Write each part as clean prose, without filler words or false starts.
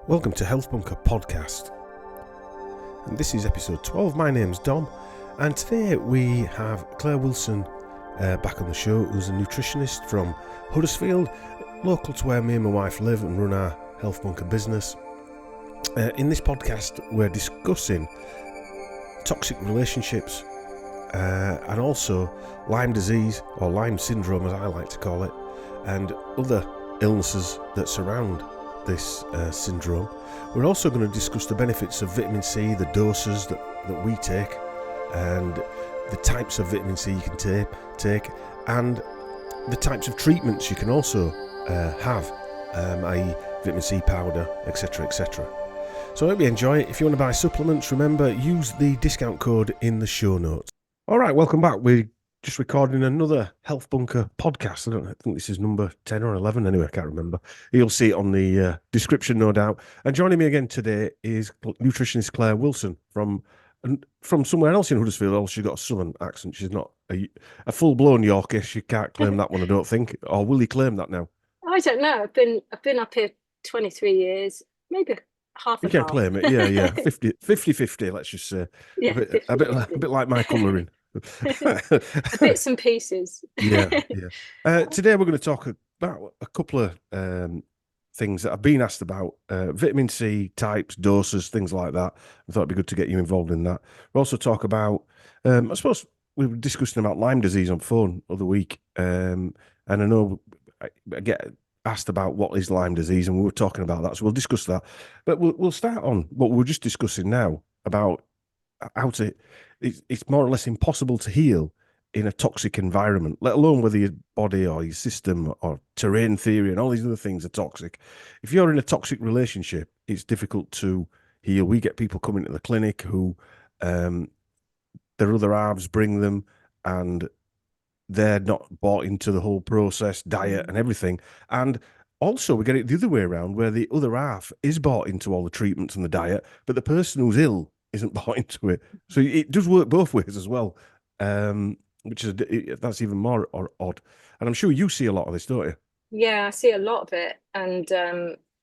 Welcome to Health Bunker Podcast, and this is episode 12. My name's Dom, and today we have Clare Wilson back on the show, who's a nutritionist from Huddersfield, local to where me and my wife live and run our Health Bunker business. In this podcast, we're discussing toxic relationships and also Lyme disease, or Lyme syndrome as I like to call it, and other illnesses that surround this syndrome. We're also going to discuss the benefits of vitamin C, the doses that we take, and the types of vitamin C you can take, and the types of treatments you can also have, i.e. vitamin C powder, etc, etc. So I hope you enjoy it. If you want to buy supplements, remember, use the discount code in the show notes. All right, welcome back. We're just recording another Health Bunker podcast. I think this is number 10 or 11. Anyway, I can't remember. You'll see it on the description, no doubt. And joining me again today is nutritionist Clare Wilson from somewhere else in Huddersfield. Oh, she's got a southern accent. She's not a full-blown Yorker. She can't claim that one, I don't think. Or will you claim that now? I don't know. I've been up here 23 years, maybe half You and can half. claim it, yeah. 50-50, let's just say. Yeah, a bit like my colouring. Bits and pieces. Yeah. Today we're going to talk about a couple of things that I've been asked about, vitamin C types, doses, things like that. I thought it'd be good to get you involved in that. We'll also talk about, I suppose we were discussing about Lyme disease on phone the other week, and I know I get asked about what is Lyme disease, and we were talking about that, so we'll discuss that. But we'll start on what we're just discussing now about how to. It's more or less impossible to heal in a toxic environment, let alone whether your body or your system or terrain theory and all these other things are toxic. If you're in a toxic relationship, it's difficult to heal. We get people coming to the clinic who their other halves bring them, and they're not bought into the whole process, diet and everything. And also we get it the other way around, where the other half is bought into all the treatments and the diet, but the person who's ill isn't bought into it. So it does work both ways as well, which is that's even more odd. And I'm sure you see a lot of this, don't you? Yeah, I see a lot of it, and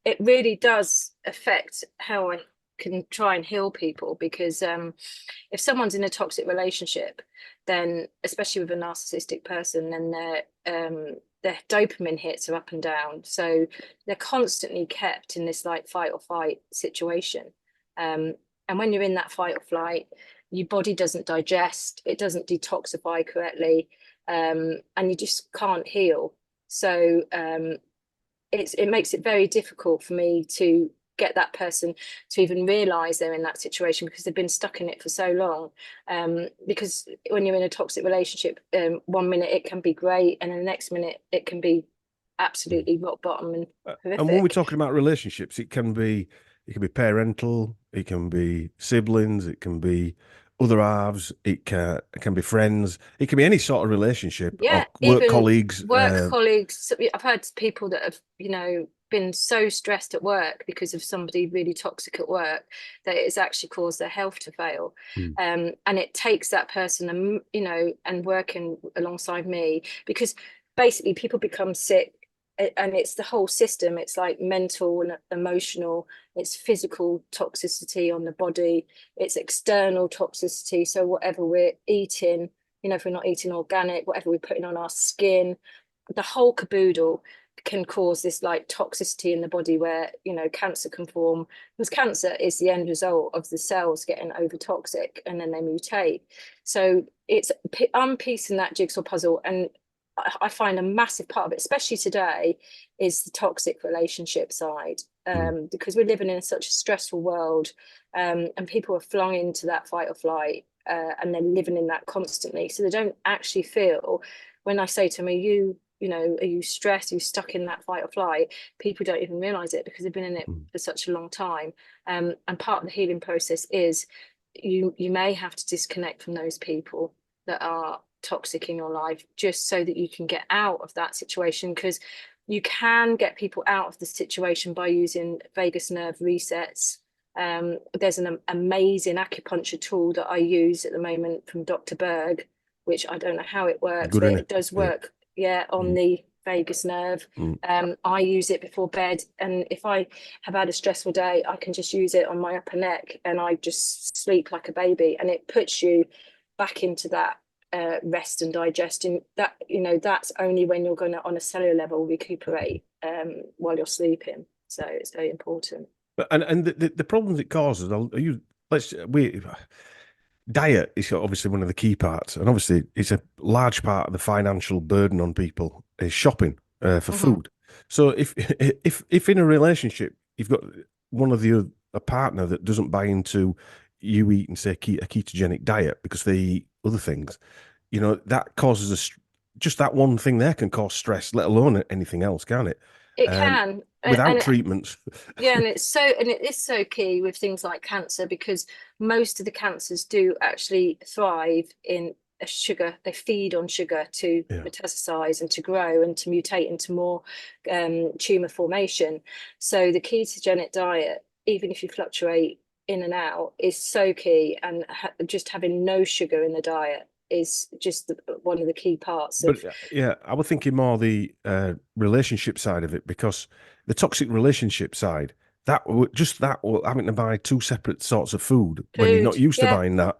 it really does affect how I can try and heal people, because if someone's in a toxic relationship, then especially with a narcissistic person, then their dopamine hits are up and down, so they're constantly kept in this like fight or flight situation, and when you're in that fight or flight, your body doesn't digest, it doesn't detoxify correctly, and you just can't heal. So it makes it very difficult for me to get that person to even realize they're in that situation, because they've been stuck in it for so long. Because when you're in a toxic relationship, 1 minute it can be great, and then the next minute it can be absolutely rock bottom and horrific. And when we're talking about relationships, it can be parental, it can be siblings, it can be other halves, it can be friends, it can be any sort of relationship. Yeah, or work even colleagues. colleagues. I've heard people that have, been so stressed at work because of somebody really toxic at work that it's actually caused their health to fail. And it takes that person, and working alongside me, because basically people become sick, and it's the whole system. It's like mental and emotional, it's physical toxicity on the body, it's external toxicity. So whatever we're eating, if we're not eating organic, whatever we're putting on our skin, the whole caboodle can cause this like toxicity in the body, where cancer can form, because cancer is the end result of the cells getting over toxic and then they mutate. So it's unpiecing that jigsaw puzzle, and I find a massive part of it, especially today, is the toxic relationship side, because we're living in such a stressful world, and people are flung into that fight or flight, and they're living in that constantly. So they don't actually feel, when I say to them, are you stressed? Are you stuck in that fight or flight? People don't even realize it, because they've been in it for such a long time. And part of the healing process is you may have to disconnect from those people that are toxic in your life, just so that you can get out of that situation, because you can get people out of the situation by using vagus nerve resets. There's an amazing acupuncture tool that I use at the moment from Dr. Berg, which I don't know how it works, but it does work on the vagus nerve. I use it before bed, and if I have had a stressful day, I can just use it on my upper neck and I just sleep like a baby, and it puts you back into that rest and digestion. That, you know, that's only when you're going to, on a cellular level, recuperate while you're sleeping. So it's very important. And the problems it causes, diet is obviously one of the key parts, and obviously it's a large part of the financial burden on people is shopping for food. So if in a relationship you've got one of a partner that doesn't buy into you eating, say, a ketogenic diet because they eat other things, you know, that causes just that one thing there can cause stress, let alone anything else, can't it? It can, without treatments. Yeah, and it is so key with things like cancer, because most of the cancers do actually thrive in a sugar. They feed on sugar to metastasize and to grow and to mutate into more tumor formation. So the ketogenic diet, even if you fluctuate in and out, is so key, and just having no sugar in the diet is just one of the key parts of. But yeah, I was thinking more the relationship side of it, because the toxic relationship side, having to buy two separate sorts of food when you're not used to buying that,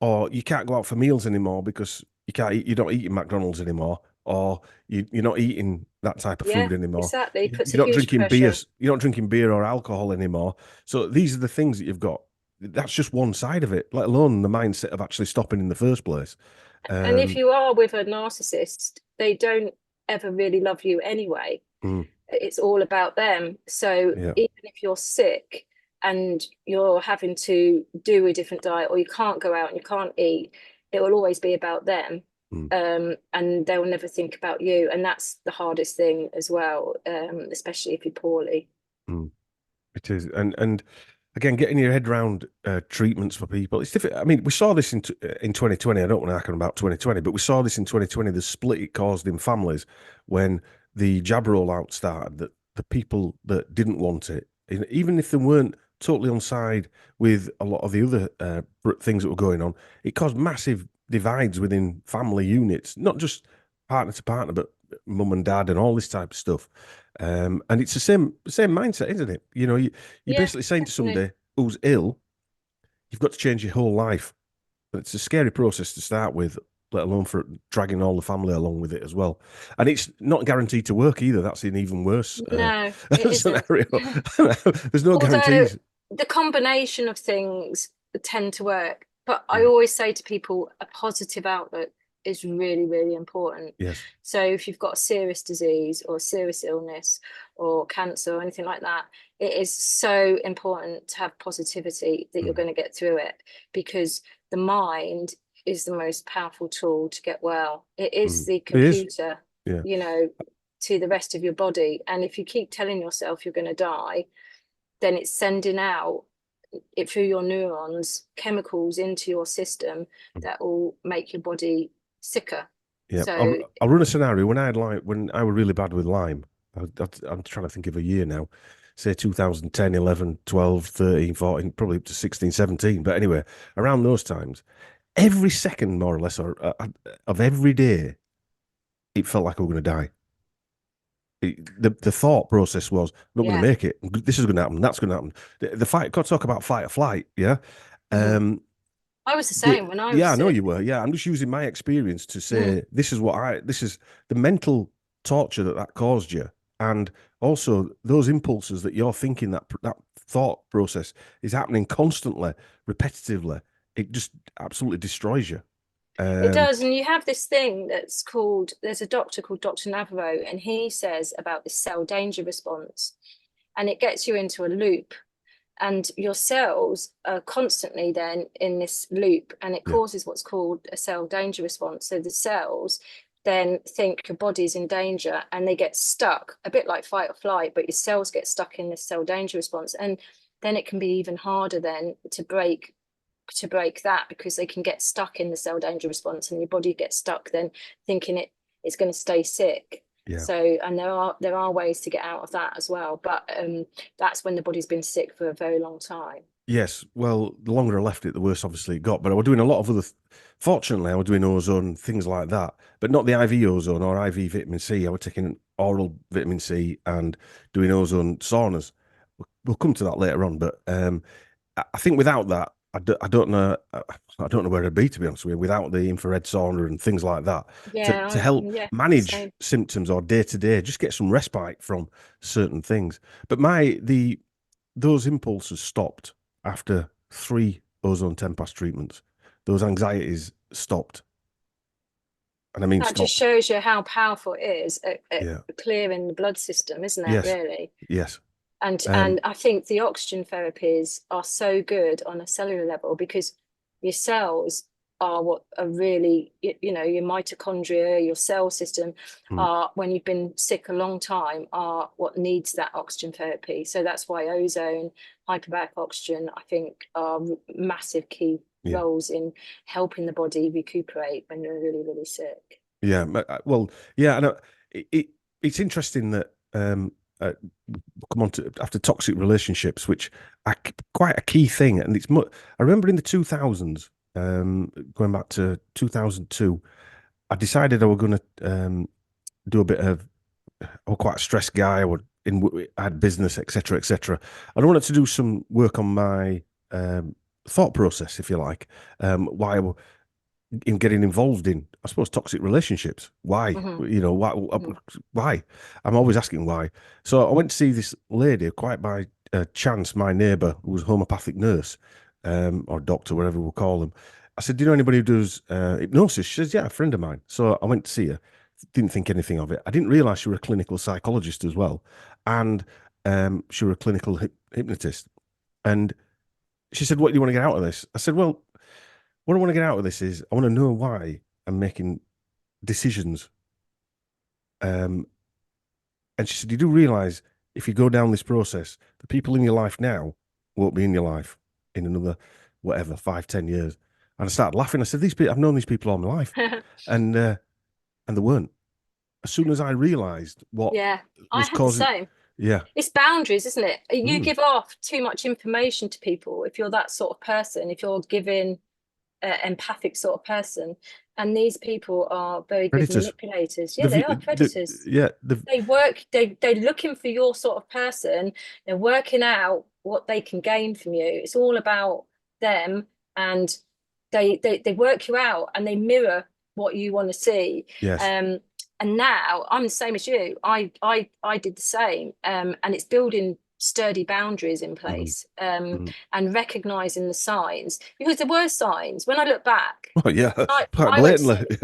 or you can't go out for meals anymore because you're not eating McDonald's anymore, or you're not eating that type of food anymore. Exactly. You're not drinking beer. You're not drinking beer or alcohol anymore. So these are the things that you've got. That's just one side of it, let alone the mindset of actually stopping in the first place. And if you are with a narcissist, they don't ever really love you anyway. It's all about them. So even if you're sick and you're having to do a different diet, or you can't go out and you can't eat, it will always be about them. And they'll never think about you. And that's the hardest thing as well, especially if you're poorly. It is. And again, getting your head around treatments for people, it's difficult. I mean, we saw this in 2020. I don't want to hack on about 2020, but we saw this in 2020, the split it caused in families when the jab rollout started, that the people that didn't want it, even if they weren't totally on side with a lot of the other things that were going on, it caused massive divides within family units, not just partner to partner, but mum and dad and all this type of stuff. And it's the same mindset, isn't it? You know, you're basically saying to somebody who's ill, you've got to change your whole life. And it's a scary process to start with, let alone for dragging all the family along with it as well. And it's not guaranteed to work either. That's an even worse scenario. There's no guarantees. The combination of things tend to work. But I always say to people, a positive outlook is really, really important. Yes. So if you've got a serious disease or a serious illness or cancer or anything like that, it is so important to have positivity that you're going to get through it, because the mind is the most powerful tool to get well. It is the computer, you know, to the rest of your body. And if you keep telling yourself you're going to die, then it's sending out it through your neurons chemicals into your system that will make your body sicker. Yeah, so I'll run a scenario. When I was really bad with Lyme, I'm trying to think of a year now, say 2010, 11, 12, 13, 14, probably up to 16, 17. But anyway, around those times, every second, more or less, of every day, it felt like I was going to die. The thought process was, I'm not going to make it. This is going to happen. That's going to happen. The fight, got to talk about fight or flight. Yeah. I was the same when I was I know you were. Yeah. I'm just using my experience to say, this is the mental torture that caused you. And also those impulses that you're thinking, that thought process is happening constantly, repetitively. It just absolutely destroys you. It does. And you have this thing that's called, there's a doctor called Dr. Navarro, and he says about the cell danger response, and it gets you into a loop, and your cells are constantly then in this loop, and it causes what's called a cell danger response. So the cells then think your body's in danger, and they get stuck, a bit like fight or flight, but your cells get stuck in this cell danger response. And then it can be even harder then to break that, because they can get stuck in the cell danger response, and your body gets stuck then thinking it's going to stay sick. So, and there are ways to get out of that as well, but that's when the body's been sick for a very long time. Yes, well, the longer I left it, the worse obviously it got. But I was doing a lot of other. Fortunately, I was doing ozone, things like that, but not the IV ozone or IV vitamin C. I was taking oral vitamin C and doing ozone saunas. We'll come to that later on, but I think without that, I don't know. I don't know where I'd be, to be honest with you, without the infrared sauna and things like that to Yeah, help yeah, manage same. symptoms or day to day, just get some respite from certain things. But those impulses stopped after 3 ozone 10 pass treatments. Those anxieties stopped. And I mean, That just stopped. shows you how powerful it is at Yeah. clearing the blood system, isn't it, Yes. really? Yes. And I think the oxygen therapies are so good on a cellular level because your cells are what are really, you know, your mitochondria, your cell system Mm, are, when you've been sick a long time, are what needs that oxygen therapy. So that's why ozone, hyperbaric oxygen, I think, are massive key yeah. roles in helping the body recuperate when you're really, really sick. Yeah. Well, yeah. And it's interesting that uh, come on to after toxic relationships, which are quite a key thing. And I remember in the 2000s, going back to 2002, I decided I was going to do a bit of. I was quite a stressed guy. I had business, etc., etc. And I wanted to do some work on my thought process, if you like. Why I in getting involved in, I suppose, toxic relationships. Why? Mm-hmm. You know, why? Mm-hmm. Why? I'm always asking why. So I went to see this lady, quite by chance, my neighbour, who was a homeopathic nurse, or doctor, whatever we'll call them. I said, "Do you know anybody who does hypnosis?" She says, "Yeah, a friend of mine." So I went to see her. Didn't think anything of it. I didn't realise she was a clinical psychologist as well, and she was a clinical hypnotist. And she said, "What do you want to get out of this?" I said, "Well, what I want to get out of this is I want to know why I'm making decisions." Um, and she said, "You do realize if you go down this process, the people in your life now won't be in your life in another, whatever, 5, 10 years." And I started laughing. I said, "These people, I've known these people all my life," and they weren't. As soon as I realized what Yeah, I was had the causing, same. yeah, It's boundaries, isn't it? You mm, give off too much information to people if you're that sort of person, if you're giving empathic sort of person. And these people are very good predators. manipulators. Yeah, they are predators. Yeah, They're looking for your sort of person. They're working out what they can gain from you. It's all about them, and they work you out and they mirror what you want to see. yes, And now I'm the same as you. I did the same. And it's building sturdy boundaries in mm, place, mm. and recognizing the signs, because there were signs when I look back. Oh yeah, quite I went, blatantly.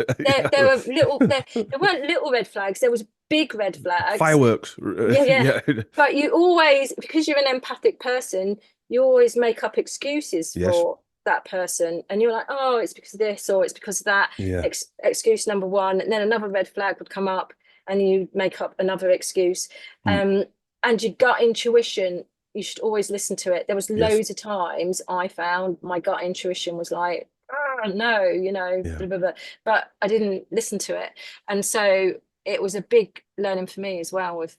there were little, there weren't little red flags, there was big red flags. Fireworks. Yeah, yeah. Yeah, But you always, because you're an empathic person, you always make up excuses yes, for that person. And you're like, oh, it's because of this or it's because of that. yeah. Excuse number one. And then another red flag would come up and you make up another excuse. Mm, Um, and your gut intuition, you should always listen to it. There was yes, loads of times I found my gut intuition was like, oh, no, you know, yeah. blah, blah, blah. But I didn't listen to it. And so it was a big learning for me as well, with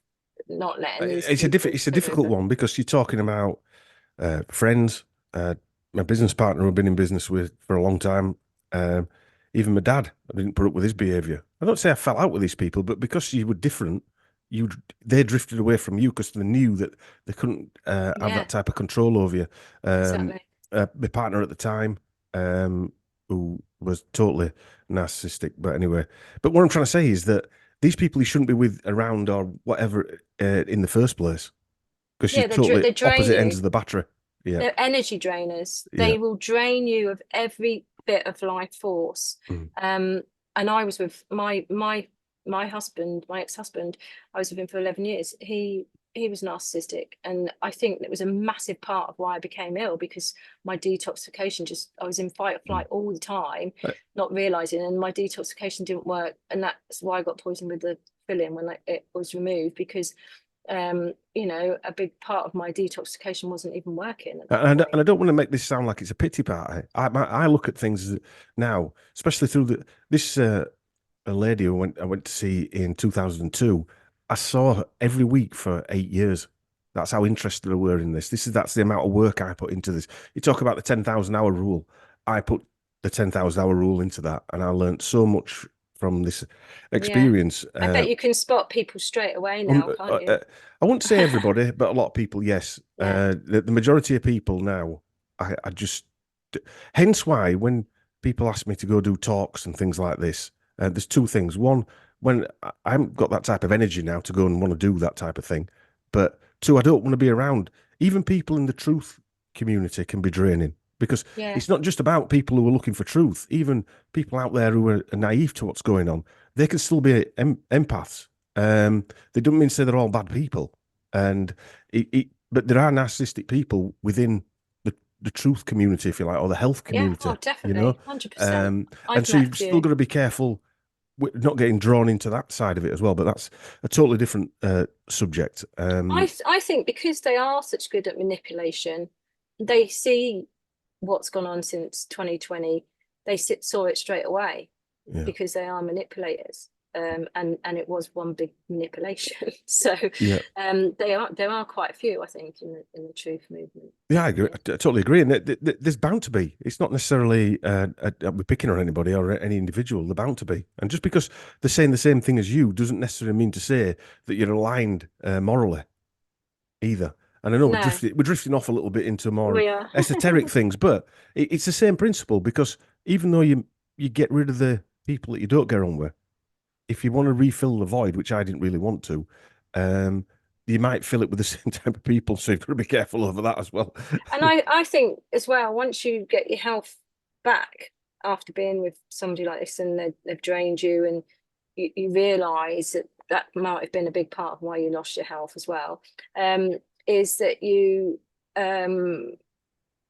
not letting these people It's a take difficult over. one because you're talking about friends, my business partner who I've been in business with for a long time. Um, Even my dad, I didn't put up with his behaviour. I don't say I fell out with these people, but because you were different, you they drifted away from you because they knew that they couldn't have Yeah, that type of control over you. Um, exactly. my partner at the time, who was totally narcissistic, but anyway. But what I'm trying to say is that these people you shouldn't be with around or whatever in the first place because you're Yeah, totally they drain opposite ends you. of the battery. Yeah, They're energy drainers. yeah. They will drain you of every bit of life force. Mm. Um, and I was with my husband, my ex-husband. I was with him for 11 years. He was narcissistic, and I think that was a massive part of why I became ill, because my detoxification, just I was in fight or Mm. flight all the time, Uh, not realizing, and my detoxification didn't work, and that's why I got poisoned with the filling when it was removed, because you know, a big part of my detoxification wasn't even working at that and point. I don't want to make this sound like it's a pity party. I look at things now, especially through this a lady who I went to see in 2002. I saw her every week for 8 years. That's how interested I were in this. That's the amount of work I put into this. You talk about the 10,000 hour rule. I put the 10,000 hour rule into that, and I learned so much from this Yeah. experience. I bet you can spot people straight away now, can't you? I wouldn't say everybody, but a lot of people, yes. Yeah. The majority of people now, I just, hence why when people ask me to go do talks and things like this, there's two things. One, when I haven't got that type of energy now to go and want to do that type of thing. But two, I don't want to be around. Even people in the truth community can be draining, because Yeah. it's not just about people who are looking for truth. Even people out there who are naive to what's going on, they can still be empaths. They don't mean to say they're all bad people, but there are narcissistic people within the truth community, if you like, or the health Yeah. community. Oh, definitely. 100%. And I've so met a you've still few. got to be careful with not getting drawn into that side of it as well. But that's a totally different subject. I think because they are such good at manipulation, they see what's gone on since 2020. They saw it straight away Yeah, because they are manipulators. And it was one big manipulation. So yeah, there are quite a few, I think, in the truth movement. yeah. I agree. I totally agree. And there's bound to be. It's not necessarily we're picking on anybody or any individual. They're bound to be. And just because they're saying the same thing as you doesn't necessarily mean to say that you're aligned morally either. And I know No, we're drifting off a little bit into more we are. esoteric things, but it's the same principle, because even though you get rid of the people that you don't get on with, if you want to refill the void, which I didn't really want to, um, you might fill it with the same type of people. So you've got to be careful over that as well. And I think as well, once you get your health back after being with somebody like this and they've drained you, and you realise that that might have been a big part of why you lost your health as well, is that you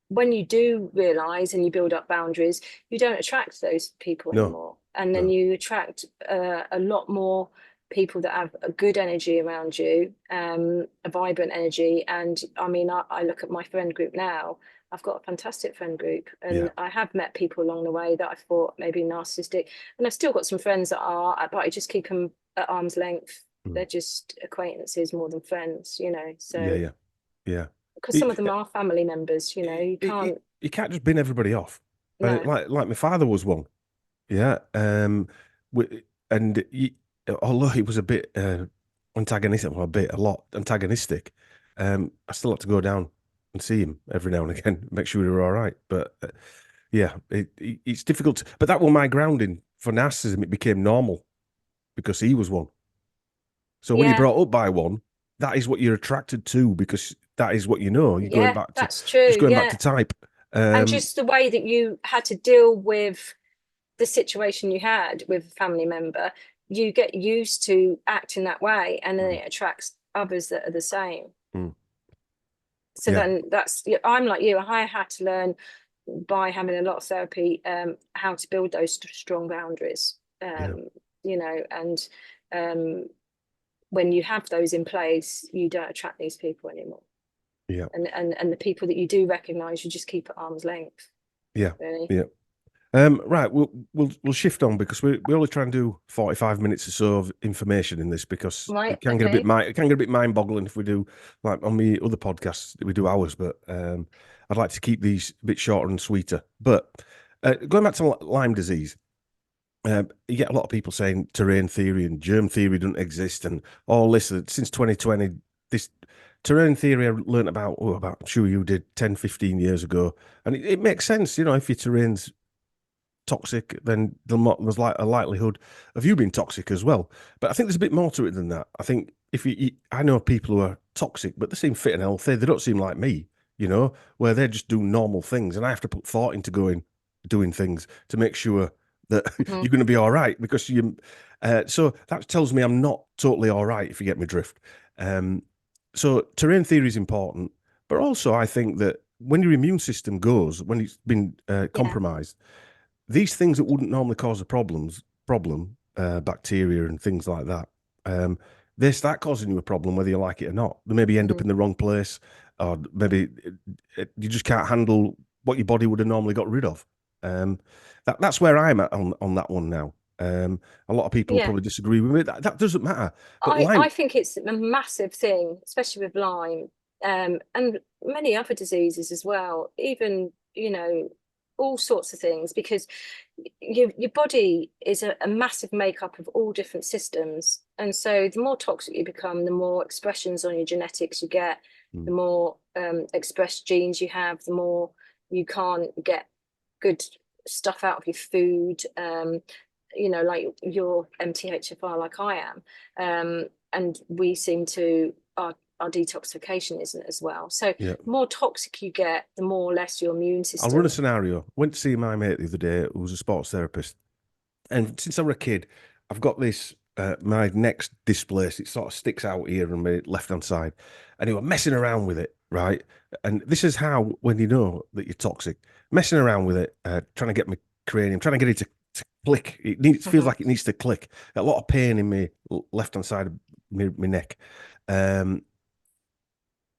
when you do realise and you build up boundaries, you don't attract those people No, anymore. And then no, you attract a lot more people that have a good energy around you, a vibrant energy. And I mean, I look at my friend group now. I've got a fantastic friend group, yeah, and I have met people along the way that I thought maybe narcissistic, and I've still got some friends that are, but I just keep them at arm's length. mm, They're just acquaintances more than friends, you know. yeah, So yeah, yeah. because some of them It, are family members, you know, you can't. you can't just bin everybody off. No. Like my father was one. Yeah. And although he was a bit antagonistic, well, a lot antagonistic, I still had to go down and see him every now and again, make sure we were all right. But yeah, it's difficult. But that was my grounding for narcissism. It became normal because he was one. So when you're Yeah. brought up by one, that is what you're attracted to, because that is what you know. You're going Yeah, back to that's true. just going back Yeah. to type. And just the way that you had to deal with the situation you had with a family member, you get used to acting that way, and then mm, it attracts others that are the same. mm, So yeah, then I'm like you, I had to learn by having a lot of therapy, how to build those strong boundaries, yeah, you know, and when you have those in place, you don't attract these people anymore. yeah, And the people that you do recognize, you just keep at arm's length, yeah, really. yeah. Right, we'll shift on, because we only try and do 45 minutes or so of information in this, because Right, it can get a bit okay. it can get a bit mind-boggling if we do, like on the other podcasts we do hours, but I'd like to keep these a bit shorter and sweeter. But going back to Lyme disease, you get a lot of people saying terrain theory and germ theory don't exist and all this. Since 2020, this terrain theory I learned about, I'm sure you did 10, 15 years ago, and it makes sense. If your terrain's toxic, then there's like a likelihood of you being toxic as well. But I think there's a bit more to it than that. I think if I know people who are toxic, but they seem fit and healthy. They don't seem like me, where they're just doing normal things, and I have to put thought into doing things to make sure that Mhm. you're going to be all right, because you. So that tells me I'm not totally all right, if you get my drift. So terrain theory is important, but also I think that when your immune system goes, when it's been Yeah. compromised, these things that wouldn't normally cause a problem, bacteria and things like that, they start causing you a problem whether you like it or not. They maybe end up Mhm. in the wrong place, or maybe you just can't handle what your body would have normally got rid of. That's where I'm at on that one now. A lot of people will Yeah. probably disagree with me. That doesn't matter. But I Lyme, think it's a massive thing, especially with Lyme. and many other diseases as well, even, you know, all sorts of things, because your body is a massive makeup of all different systems. And so the more toxic you become, the more expressions on your genetics you get, the more expressed genes you have, the more you can't get good stuff out of your food, you know, like you're MTHFR like I am, and we seem to our detoxification isn't as well. So the more toxic you get, the more or less your immune system. I'll run a scenario. Went to see my mate the other day who was a sports therapist, and since I was a kid, I've got this my neck's displaced. It sort of sticks out here on my left hand side, and he was messing around with it, right? And this is how, when you know that you're toxic, messing around with it, trying to get my cranium, trying to get it to click. It feels like it needs to click. A lot of pain in my left hand side of my neck.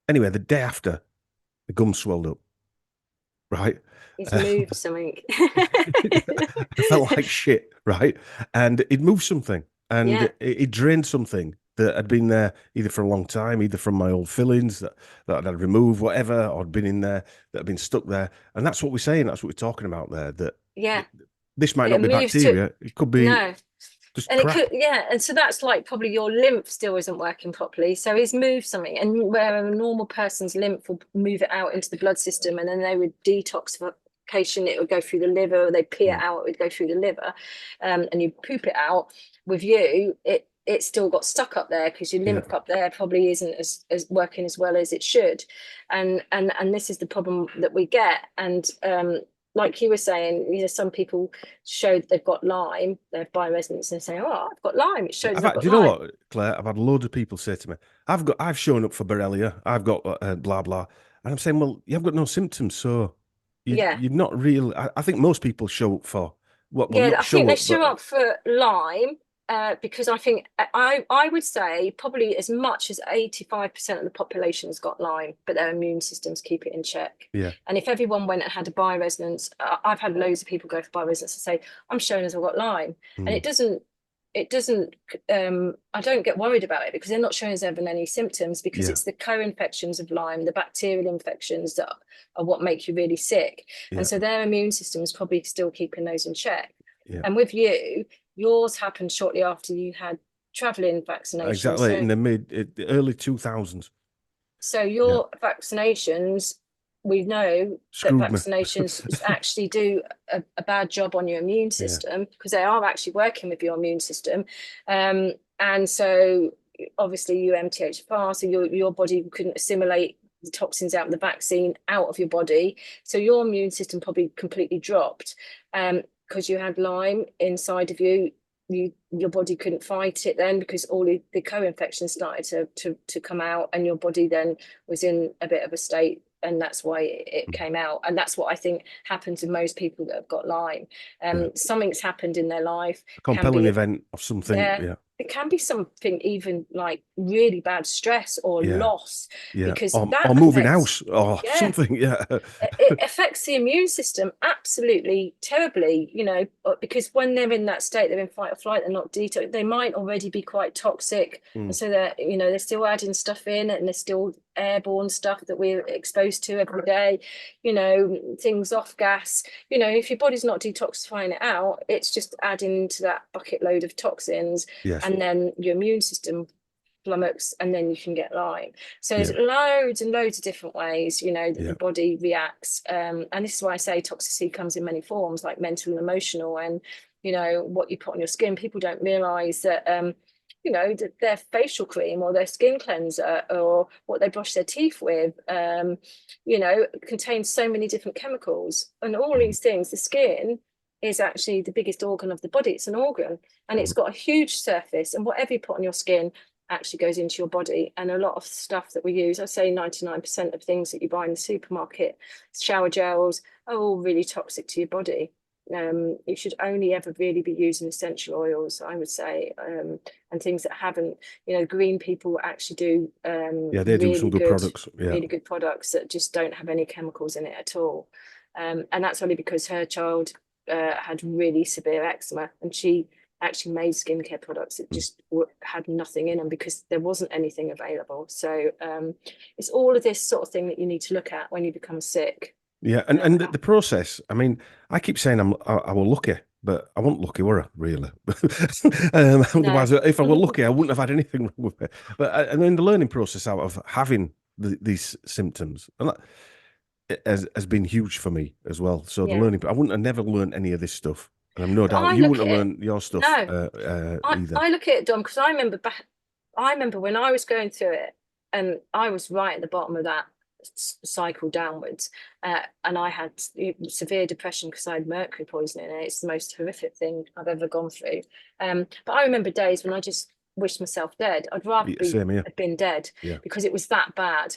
Anyway, the day after, the gum swelled up, right? He's moved something. I felt like shit, right? And it moved something, and it drained something that had been there either for a long time, either from my old fillings that I'd had removed, whatever, or had been in there, that had been stuck there. And that's what we're saying. That's what we're talking about there. That this might not be bacteria. It could be just and crap. it could, and so that's like probably your lymph still isn't working properly. So he's moved something, and where a normal person's lymph will move it out into the blood system, and then they would detoxification, it would go through the liver, they pee it out, it would go through the liver, and you poop it out. With you, it still got stuck up there because your lymph up there probably isn't as working as well as it should, and this is the problem that we get. And like you were saying, you know, some people show that they've got Lyme, they have bioresonance, and say, "Oh, I've got Lyme." It shows. Do you know what, Claire? I've had loads of people say to me, "I've shown up for Borrelia. I've got blah blah," and I'm saying, "Well, you've got no symptoms, so you've not really." I think most people show up for what? Well, I think they show up for Lyme. Because I think I would say probably as much as 85% of the population has got Lyme, but their immune systems keep it in check. Yeah. And if everyone went and had a bioresonance, I've had loads of people go for bioresonance and say, "I'm showing as I've got Lyme," and it doesn't. I don't get worried about it because they're not showing us having any symptoms, because it's the co-infections of Lyme, the bacterial infections that are what make you really sick, and so their immune system is probably still keeping those in check. And with you, yours happened shortly after you had traveling vaccinations. Exactly, in the early 2000s. So your vaccinations, we know that vaccinations actually do a bad job on your immune system, because they are actually working with your immune system. And so obviously you MTHFR, so your body couldn't assimilate the toxins out of the vaccine out of your body. So your immune system probably completely dropped. Because you had Lyme inside of you, your body couldn't fight it then, because all the co-infections started to come out, and your body then was in a bit of a state, and that's why it came out. And that's what I think happens to most people that have got Lyme. Something's happened in their life, a compelling event of something. It can be something even like really bad stress or loss, because that or moving house or something. It affects the immune system absolutely terribly, you know, because when they're in that state, they're in fight or flight, they're not detox, they might already be quite toxic. And so they're still adding stuff in, and there's still airborne stuff that we're exposed to every day, you know, things off gas. You know, if your body's not detoxifying it out, it's just adding to that bucket load of toxins. And then your immune system flummox, and then you can get Lyme. So there's loads and loads of different ways, you know, that the body reacts. And this is why I say toxicity comes in many forms, like mental and emotional, and, you know, what you put on your skin. People don't realize that, you know, their facial cream or their skin cleanser or what they brush their teeth with, you know, contains so many different chemicals. And all these things, the skin is actually the biggest organ of the body. It's an organ, and it's got a huge surface, and whatever you put on your skin actually goes into your body. And a lot of stuff that we use, I say 99% of things that you buy in the supermarket, shower gels, are all really toxic to your body. You should only ever really be using essential oils, I would say, and things that haven't, you know, green people actually do they do some good products, really good products that just don't have any chemicals in it at all. And that's only because her child had really severe eczema, and she actually made skincare products that just had nothing in them because there wasn't anything available. So it's all of this sort of thing that you need to look at when you become sick. Yeah, and the process. I mean, I keep saying I was lucky, but I wasn't lucky, were I? Really? No. Otherwise, if I were lucky, I wouldn't have had anything wrong with it. But and then the learning process out of having these symptoms, and that has been huge for me as well. So the Yeah. learning, I wouldn't have never learned any of this stuff, and I'm no doubt I you look wouldn't at have it. learned your stuff No, either. I look at it, Dom, because I remember when I was going through it, and I was right at the bottom of that cycle downwards, and I had severe depression because I had mercury poisoning, and it's the most horrific thing I've ever gone through. But I remember days when I just wished myself dead. I'd rather Same here. have been dead Yeah. because it was that bad.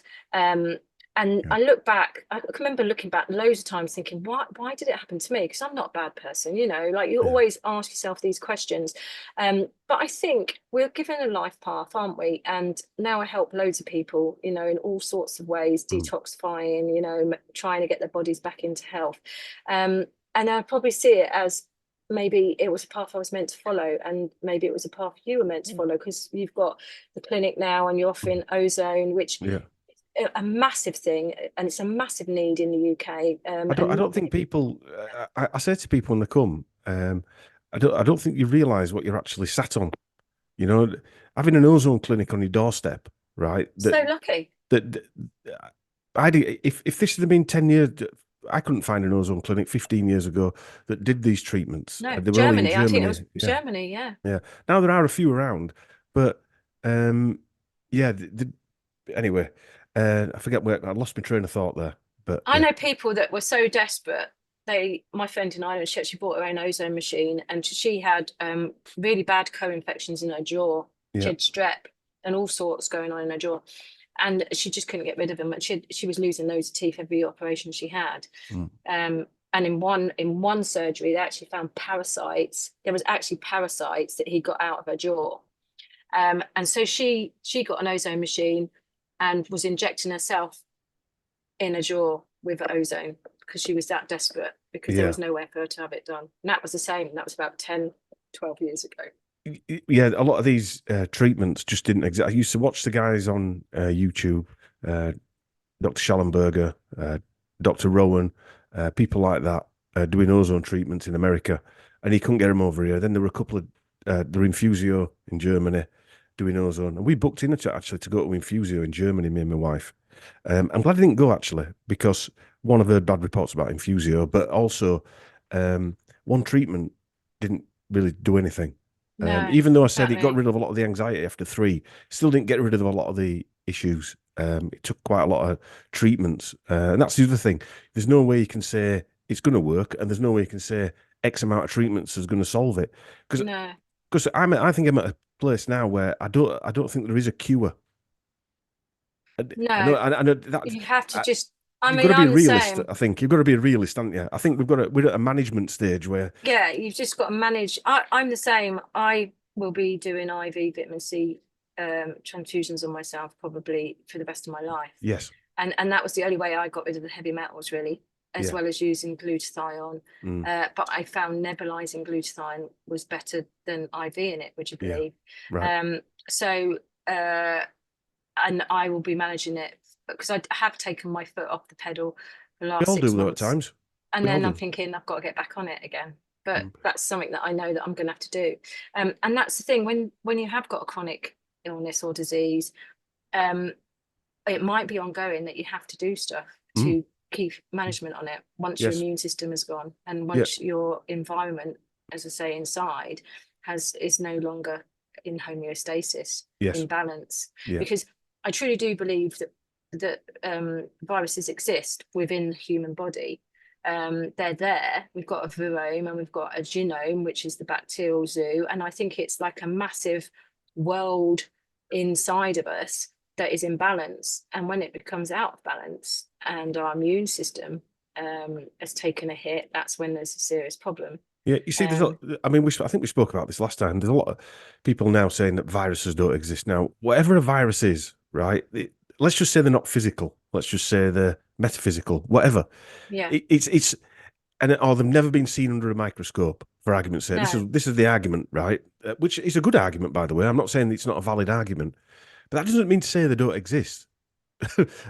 And I look back, I can remember looking back loads of times thinking, why did it happen to me? Because I'm not a bad person, like you always ask yourself these questions. But I think we're given a life path, aren't we? And now I help loads of people, in all sorts of ways, detoxifying, trying to get their bodies back into health. And I probably see it as maybe it was a path I was meant to follow, and maybe it was a path you were meant to follow, because you've got the clinic now and you're offering ozone, which a massive thing, and it's a massive need in the UK. I don't think people. I say to people when they come, I don't think you realise what you're actually sat on. Having an ozone clinic on your doorstep, right? So lucky. That if this had been 10 years, I couldn't find an ozone clinic 15 years ago that did these treatments. No, They were only in Germany. I think Germany. it was Germany. Yeah. Yeah. Now there are a few around, but yeah. Anyway, I forget where I lost my train of thought there. But I know people that were so desperate. My friend in Ireland, she actually bought her own ozone machine, and she had really bad co-infections in her jaw. She had strep and all sorts going on in her jaw, and she just couldn't get rid of them. And she was losing loads of teeth every operation she had. And in one surgery, they actually found parasites. There was actually parasites that he got out of her jaw. And so she got an ozone machine and was injecting herself in a jaw with ozone because she was that desperate, because there was nowhere for her to have it done. And that was the same. That was about 10, 12 years ago. Yeah, a lot of these treatments just didn't exist. I used to watch the guys on YouTube, Dr. Schallenberger, Dr. Rowan, people like that doing ozone treatments in America, and he couldn't get them over here. Then there were a couple of the Infusio in Germany doing ozone, and we booked in actually to go to Infusio in Germany, me and my wife. I'm glad I didn't go, actually, because one, I've heard bad reports about Infusio, but also one treatment didn't really do anything. No, even though I said it got rid of a lot of the anxiety after 3, still didn't get rid of a lot of the issues. It took quite a lot of treatments. And that's the other thing. There's no way you can say it's going to work, and there's no way you can say X amount of treatments is going to solve it. Because I think I'm at a place now where I don't think there is a cure. No, I know that you have to just. You've got to be I'm realist. the same. I think you've got to be a realist, haven't you? I think we're at a management stage where you've just got to manage. I'm the same. I will be doing IV vitamin C transfusions on myself probably for the rest of my life. Yes. And that was the only way I got rid of the heavy metals, really, as well as using glutathione. But I found nebulizing glutathione was better than IV in it, would you believe? Right. And I will be managing it because I have taken my foot off the pedal the last 6 months. We all do that at times. And then I'm thinking I've got to get back on it again. But that's something that I know that I'm going to have to do. And that's the thing, when you have got a chronic illness or disease, it might be ongoing that you have to do stuff to keep management on it once your immune system is gone, and once your environment, as I say, inside is no longer in homeostasis, in balance. Because I truly do believe that viruses exist within the human body. They're there. We've got a virome and we've got a genome, which is the bacterial zoo, and I think it's like a massive world inside of us that is in balance. And when it becomes out of balance and our immune system has taken a hit, that's when there's a serious problem. Yeah, you see, I think we spoke about this last time. There's a lot of people now saying that viruses don't exist. Now, whatever a virus is, right? Let's just say they're not physical. Let's just say they're metaphysical. Whatever. Yeah. It's or they've never been seen under a microscope, for argument's sake. No, This is the argument, right? Which is a good argument, by the way. I'm not saying it's not a valid argument, but that doesn't mean to say they don't exist.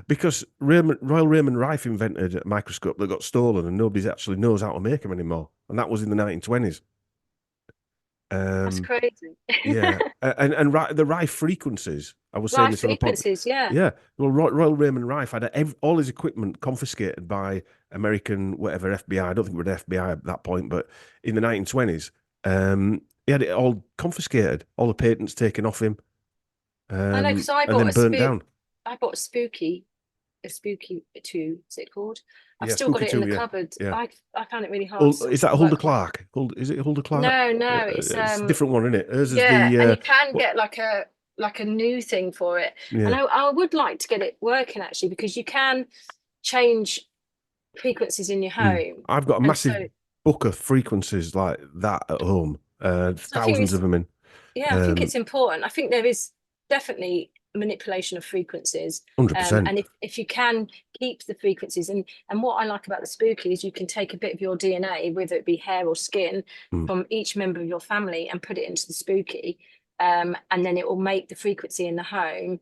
Because Royal Raymond Rife invented a microscope that got stolen, and nobody actually knows how to make them anymore. And that was in the 1920s. that's crazy. Yeah, and the Rife frequencies. I was saying Life this on a podcast. frequencies, yeah. Yeah, well, Royal Raymond Rife had all his equipment confiscated by American whatever FBI. I don't think we were the FBI at that point, but in the 1920s, he had it all confiscated, all the patents taken off him, I know, because and then burnt down. I bought a spooky two, is it called? I've Yeah, still got Spooky it in 2, the yeah. cupboard. Yeah. I found it really hard. Is that Hulda Clark? Is it Hulda Clark? No, It's a different one, isn't it? Hers is yeah, the and you can get like a new thing for it. And yeah. I would like to get it working actually, because you can change frequencies in your home. I've got a And massive so book of frequencies like that at home. I think Thousands of them in. yeah, I think it's important. I think there is definitely manipulation of frequencies. 100%. And if you can keep the frequencies, and what I like about the spooky is you can take a bit of your DNA, whether it be hair or skin, from each member of your family and put it into the spooky. And then it will make the frequency in the home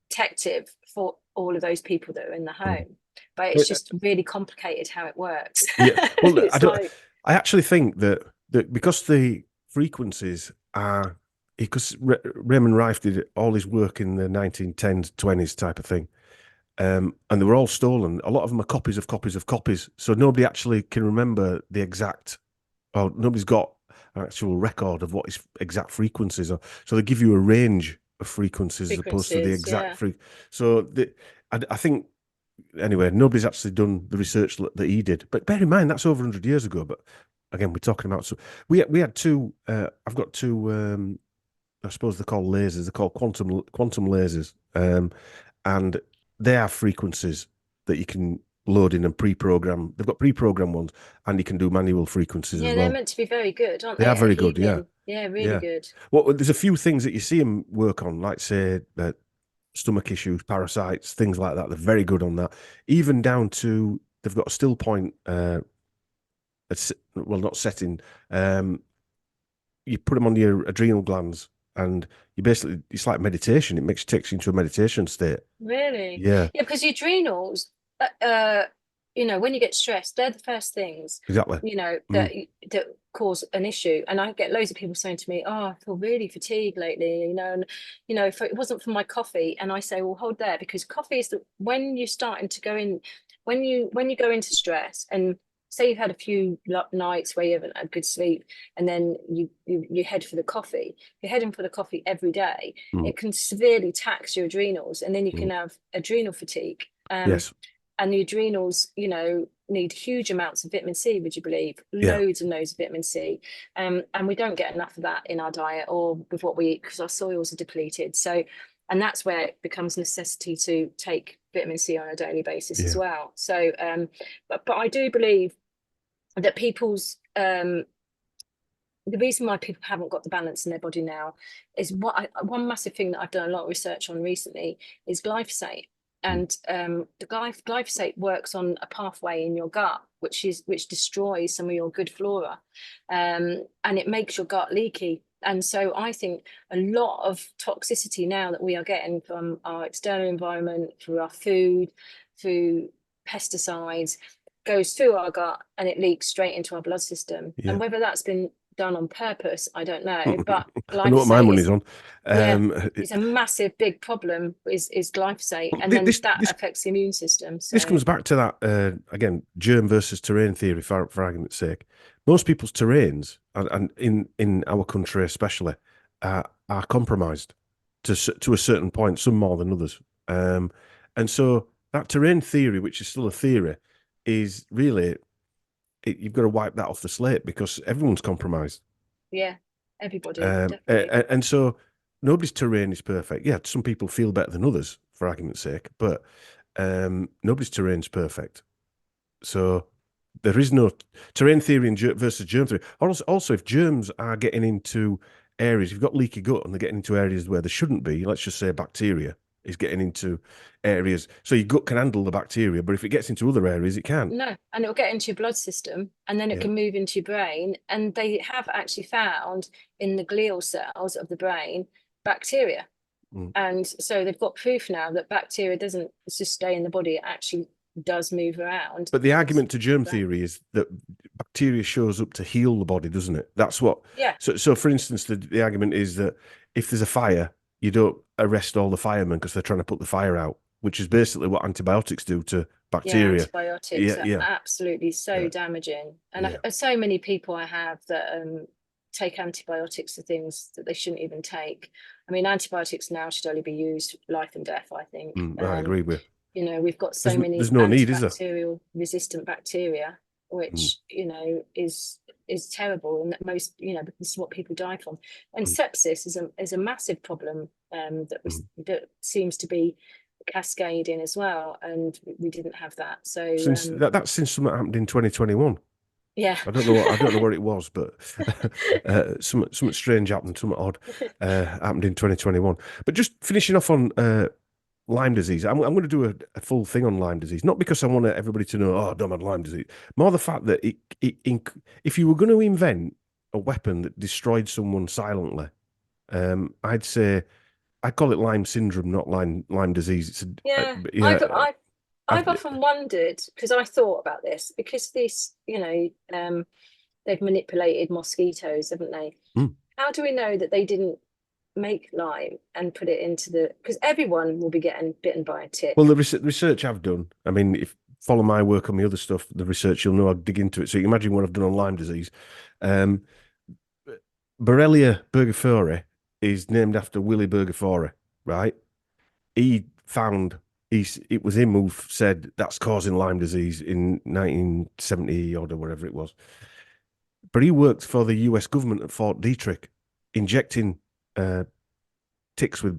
protective for all of those people that are in the home. But it's just really complicated how it works. Yeah, well, It's I actually think that because the frequencies are, because Raymond Rife did all his work in the 1910s, 20s type of thing, and they were all stolen. A lot of them are copies of copies of copies, so nobody actually can remember the exact, or nobody's got an actual record of what his exact frequencies are. So they give you a range of frequencies as opposed to the exact So I think, anyway, nobody's actually done the research that he did. But bear in mind, that's over 100 years ago. But again, we're talking about, so we had two. I've got two. I suppose they're called lasers. They're called quantum lasers, and they have frequencies that you can load in and pre-program. They've got pre-programmed ones, and you can do manual frequencies as well. Yeah, they're meant to be very good, aren't they? They are very good, yeah. Yeah, really good. Well, there's a few things that you see them work on, like say stomach issues, parasites, things like that. They're very good on that. Even down to they've got a still point. Well, not setting. You put them on your adrenal glands, and it's like meditation. It takes you into a meditation state. Really? Yeah. Yeah, because your adrenals, when you get stressed, they're the first things. Exactly. That cause an issue. And I get loads of people saying to me, "Oh, I feel really fatigued lately," and if it wasn't for my coffee, and I say, "Well, hold there," because coffee is when you're starting to go in, when you go into stress, and say you've had a few nights where you haven't had good sleep, and then you head for the coffee. You're heading for the coffee every day. It can severely tax your adrenals, and then you can have adrenal fatigue. Yes. And the adrenals, need huge amounts of vitamin C, would you believe? Loads and loads of vitamin C. And we don't get enough of that in our diet or with what we eat, because our soils are depleted. So, and that's where it becomes a necessity to take vitamin C on a daily basis as well. So, but I do believe that people's, the reason why people haven't got the balance in their body now is one massive thing that I've done a lot of research on recently is glyphosate. And the glyphosate works on a pathway in your gut, which destroys some of your good flora, and it makes your gut leaky. And so I think a lot of toxicity now that we are getting from our external environment, through our food, through pesticides, goes through our gut and it leaks straight into our blood system. And whether that's been done on purpose, I don't know, but I know what my money's on. It's a massive big problem is glyphosate, and then that affects the immune system. So this comes back to that again, germ versus terrain theory, for argument's sake. Most people's terrains, and in our country especially, are compromised to a certain point, some more than others. And so that terrain theory, which is still a theory, is really, you've got to wipe that off the slate, because everyone's compromised. Yeah, everybody. And so nobody's terrain is perfect. Yeah, some people feel better than others, for argument's sake, but nobody's terrain's perfect. So there is no terrain theory versus germ theory. Also, if germs are getting into areas, you've got leaky gut and they're getting into areas where they shouldn't be, let's just say bacteria, is getting into areas. So your gut can handle the bacteria, but if it gets into other areas, it can't. No, and it'll get into your blood system, and then it can move into your brain. And they have actually found in the glial cells of the brain bacteria. And so they've got proof now that bacteria doesn't just stay in the body, it actually does move around. But the argument to germ theory is that bacteria shows up to heal the body, doesn't it? That's what. Yeah. So for instance, the argument is that if there's a fire, you don't arrest all the firemen because they're trying to put the fire out, which is basically what antibiotics do to bacteria. Yeah, antibiotics are absolutely so damaging. And so many people I have that take antibiotics for things that they shouldn't even take. I mean, antibiotics now should only be used life and death, I think. I agree with. You know, we've got so many there's no need, is there? antibacterial resistant bacteria, which you know is terrible, and that most, you know, this is what people die from. And sepsis is a massive problem that seems to be cascading as well, and we didn't have that. So that's since something happened in 2021. Yeah, I don't know what it was, but something strange happened, something odd happened in 2021. But just finishing off on Lyme disease, I'm going to do a full thing on Lyme disease, not because I want everybody to know, oh, Dom had Lyme disease, more the fact that if you were going to invent a weapon that destroyed someone silently, I'd say I'd call it Lyme syndrome, not Lyme disease. I've often wondered, because I thought about this, because this, you know, they've manipulated mosquitoes, haven't they? How do we know that they didn't make Lyme and put it into because everyone will be getting bitten by a tick? Well, the research I've done, I mean, if follow my work on the other stuff, the research, you'll know I'll dig into it. So you can imagine what I've done on Lyme disease. Borrelia burgdorferi is named after Willy Burgdorferi, right? He found it was him who said that's causing Lyme disease in 1970 or whatever it was. But he worked for the US government at Fort Detrick, injecting ticks with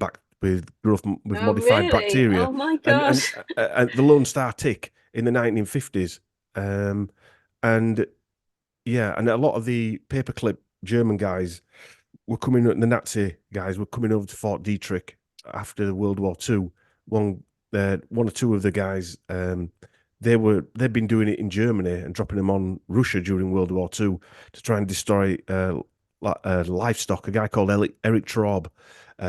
modified bacteria. Oh my gosh! And the Lone Star tick in the 1950s, and a lot of the paperclip German guys were coming. The Nazi guys were coming over to Fort Detrick after World War II. One or two of the guys, they'd been doing it in Germany and dropping them on Russia during World War II to try and destroy livestock. A guy called Eric Traub,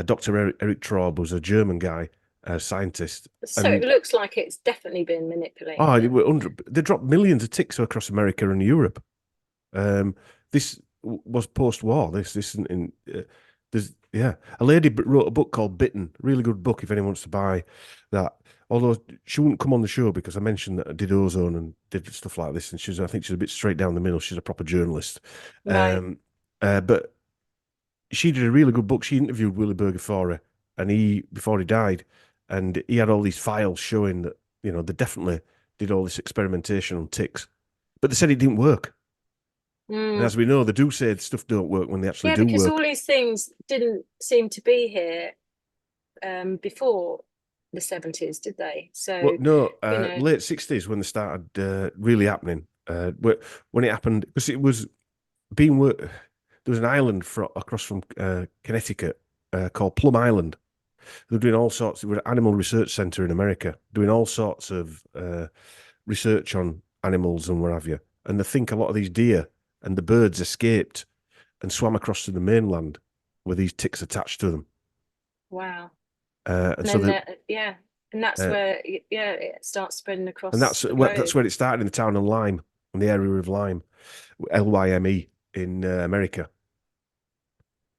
Dr. Eric Traub, was a German guy, a scientist. So it looks like it's definitely been manipulated. Oh, they dropped millions of ticks across America and Europe. This was post-war. This isn't in. A lady wrote a book called Bitten. Really good book if anyone wants to buy that. Although she wouldn't come on the show because I mentioned that I did ozone and did stuff like this, and I think she's a bit straight down the middle. She's a proper journalist. Right. But she did a really good book. She interviewed Willy Burgdorferi, and before he died, and he had all these files showing that, you know, they definitely did all this experimentation on ticks, but they said it didn't work. And as we know, they do say stuff don't work when they actually do work. Yeah, because all these things didn't seem to be here before the 70s, did they? So late 60s when they started really happening. When it happened, because it was being worked. There was an island across from Connecticut called Plum Island. They were doing all sorts. They were an animal research center in America, doing all sorts of research on animals and what have you. And they think a lot of these deer and the birds escaped and swam across to the mainland with these ticks attached to them. Wow. And that's where it starts spreading across. And that's where it started, in the town of Lyme, in the area of Lyme, Lyme in America.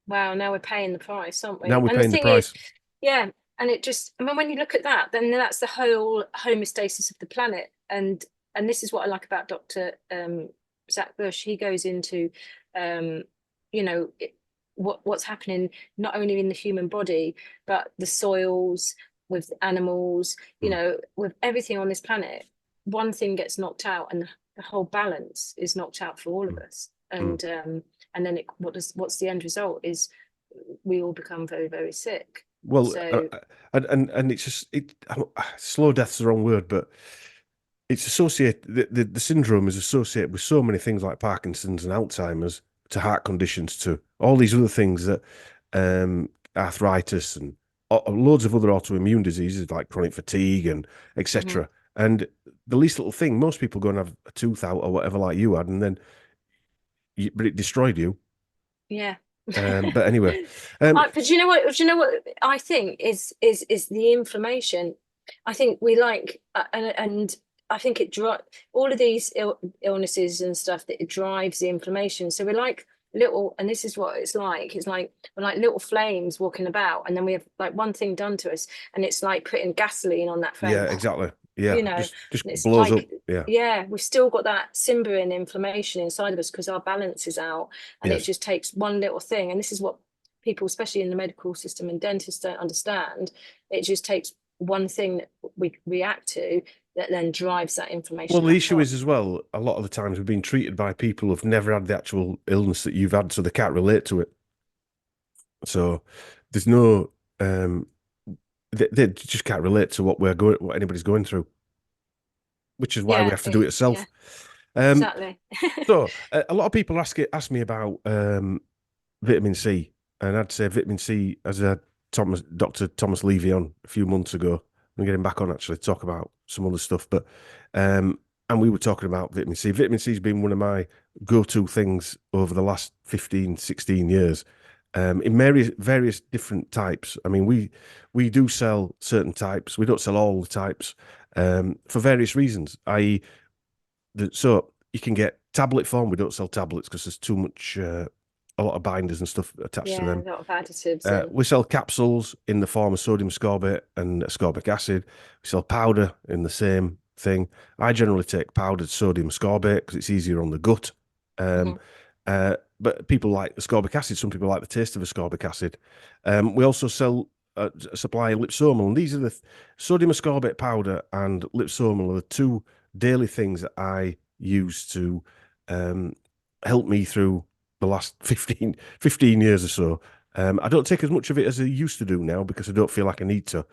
Wow, now we're paying the price, aren't we? Now we're paying the price. And it just, I mean, when you look at that, then that's the whole homeostasis of the planet. And this is what I like about Dr. Zach Bush. He goes into, what's happening not only in the human body, but the soils, with animals, you know, with everything on this planet. One thing gets knocked out and the whole balance is knocked out for all of us. And then what's the end result is we all become very, very sick. Well, and it's just slow death's the wrong word, but it's associated. The syndrome is associated with so many things like Parkinson's and Alzheimer's, to heart conditions, to all these other things that arthritis and loads of other autoimmune diseases like chronic fatigue and Hmm. etc. And the least little thing, most people go and have a tooth out or whatever like you had, and then but it destroyed you. Yeah. But anyway, um, But do you know what? Do you know what I think is the inflammation? I think we like, and I think it drives all of these illnesses and stuff, that it drives the inflammation. So we're like little, and this is what it's like. It's like we're like little flames walking about, and then we have like one thing done to us, and it's like putting gasoline on that yeah, flame. exactly. Yeah, You know, and just it's blows up. like, Yeah, yeah, we've still got that simmering inflammation inside of us because our balance is out, and it yes. just takes one little thing. And this is what people, especially in the medical system and dentists, don't understand. It just takes one thing that we react to that then drives that Well, inflammation the back issue up. is as well, a lot of the times we've been treated by people who've never had the actual illness that you've had, so they can't relate to it. So there's no, they just can't relate to what anybody's going through, which is why we Yeah, have to do it yeah, ourselves. Um, exactly. so a lot of people ask me about vitamin C, and I'd say vitamin C, as a Dr. Thomas Levy on a few months ago. I'm getting back on actually to talk about some other stuff, but and we were talking about vitamin C. Vitamin C has been one of my go-to things over the last 15, 16 years. In various different types. I mean, we do sell certain types. We don't sell all the types for various reasons. I.e., so you can get tablet form. We don't sell tablets because there's too much, a lot of binders and stuff attached to Yeah, a them. lot of additives and We sell capsules in the form of sodium ascorbate and ascorbic acid. We sell powder in the same thing. I generally take powdered sodium ascorbate because it's easier on the gut. Um, mhm. but people like ascorbic acid. Some people like the taste of ascorbic acid. We also sell supply lipsomal, and these are the sodium ascorbate powder and lipsomal are the two daily things that I use to um, help me through the last 15 years or so. I don't take as much of it as I used to do now because I don't feel like I need to,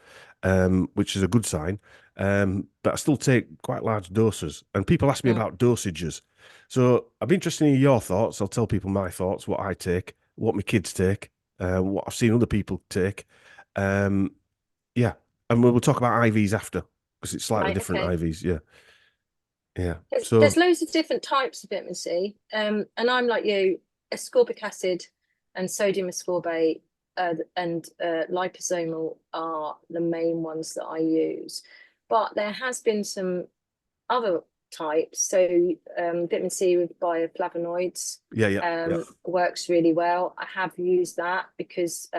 which is a good sign. But I still take quite large doses. And people ask me Mm. about dosages. So I'm interested in your thoughts. I'll tell people my thoughts, what I take, what my kids take, what I've seen other people take. Um, yeah. And we'll talk about IVs after because it's slightly Right, different okay. IVs. Yeah. Yeah. There's So, loads of different types of vitamin C, and I'm like you, ascorbic acid and sodium ascorbate and liposomal are the main ones that I use. But there has been some other types. So vitamin C with bioflavonoids yeah, yeah, yeah. works really well. I have used that because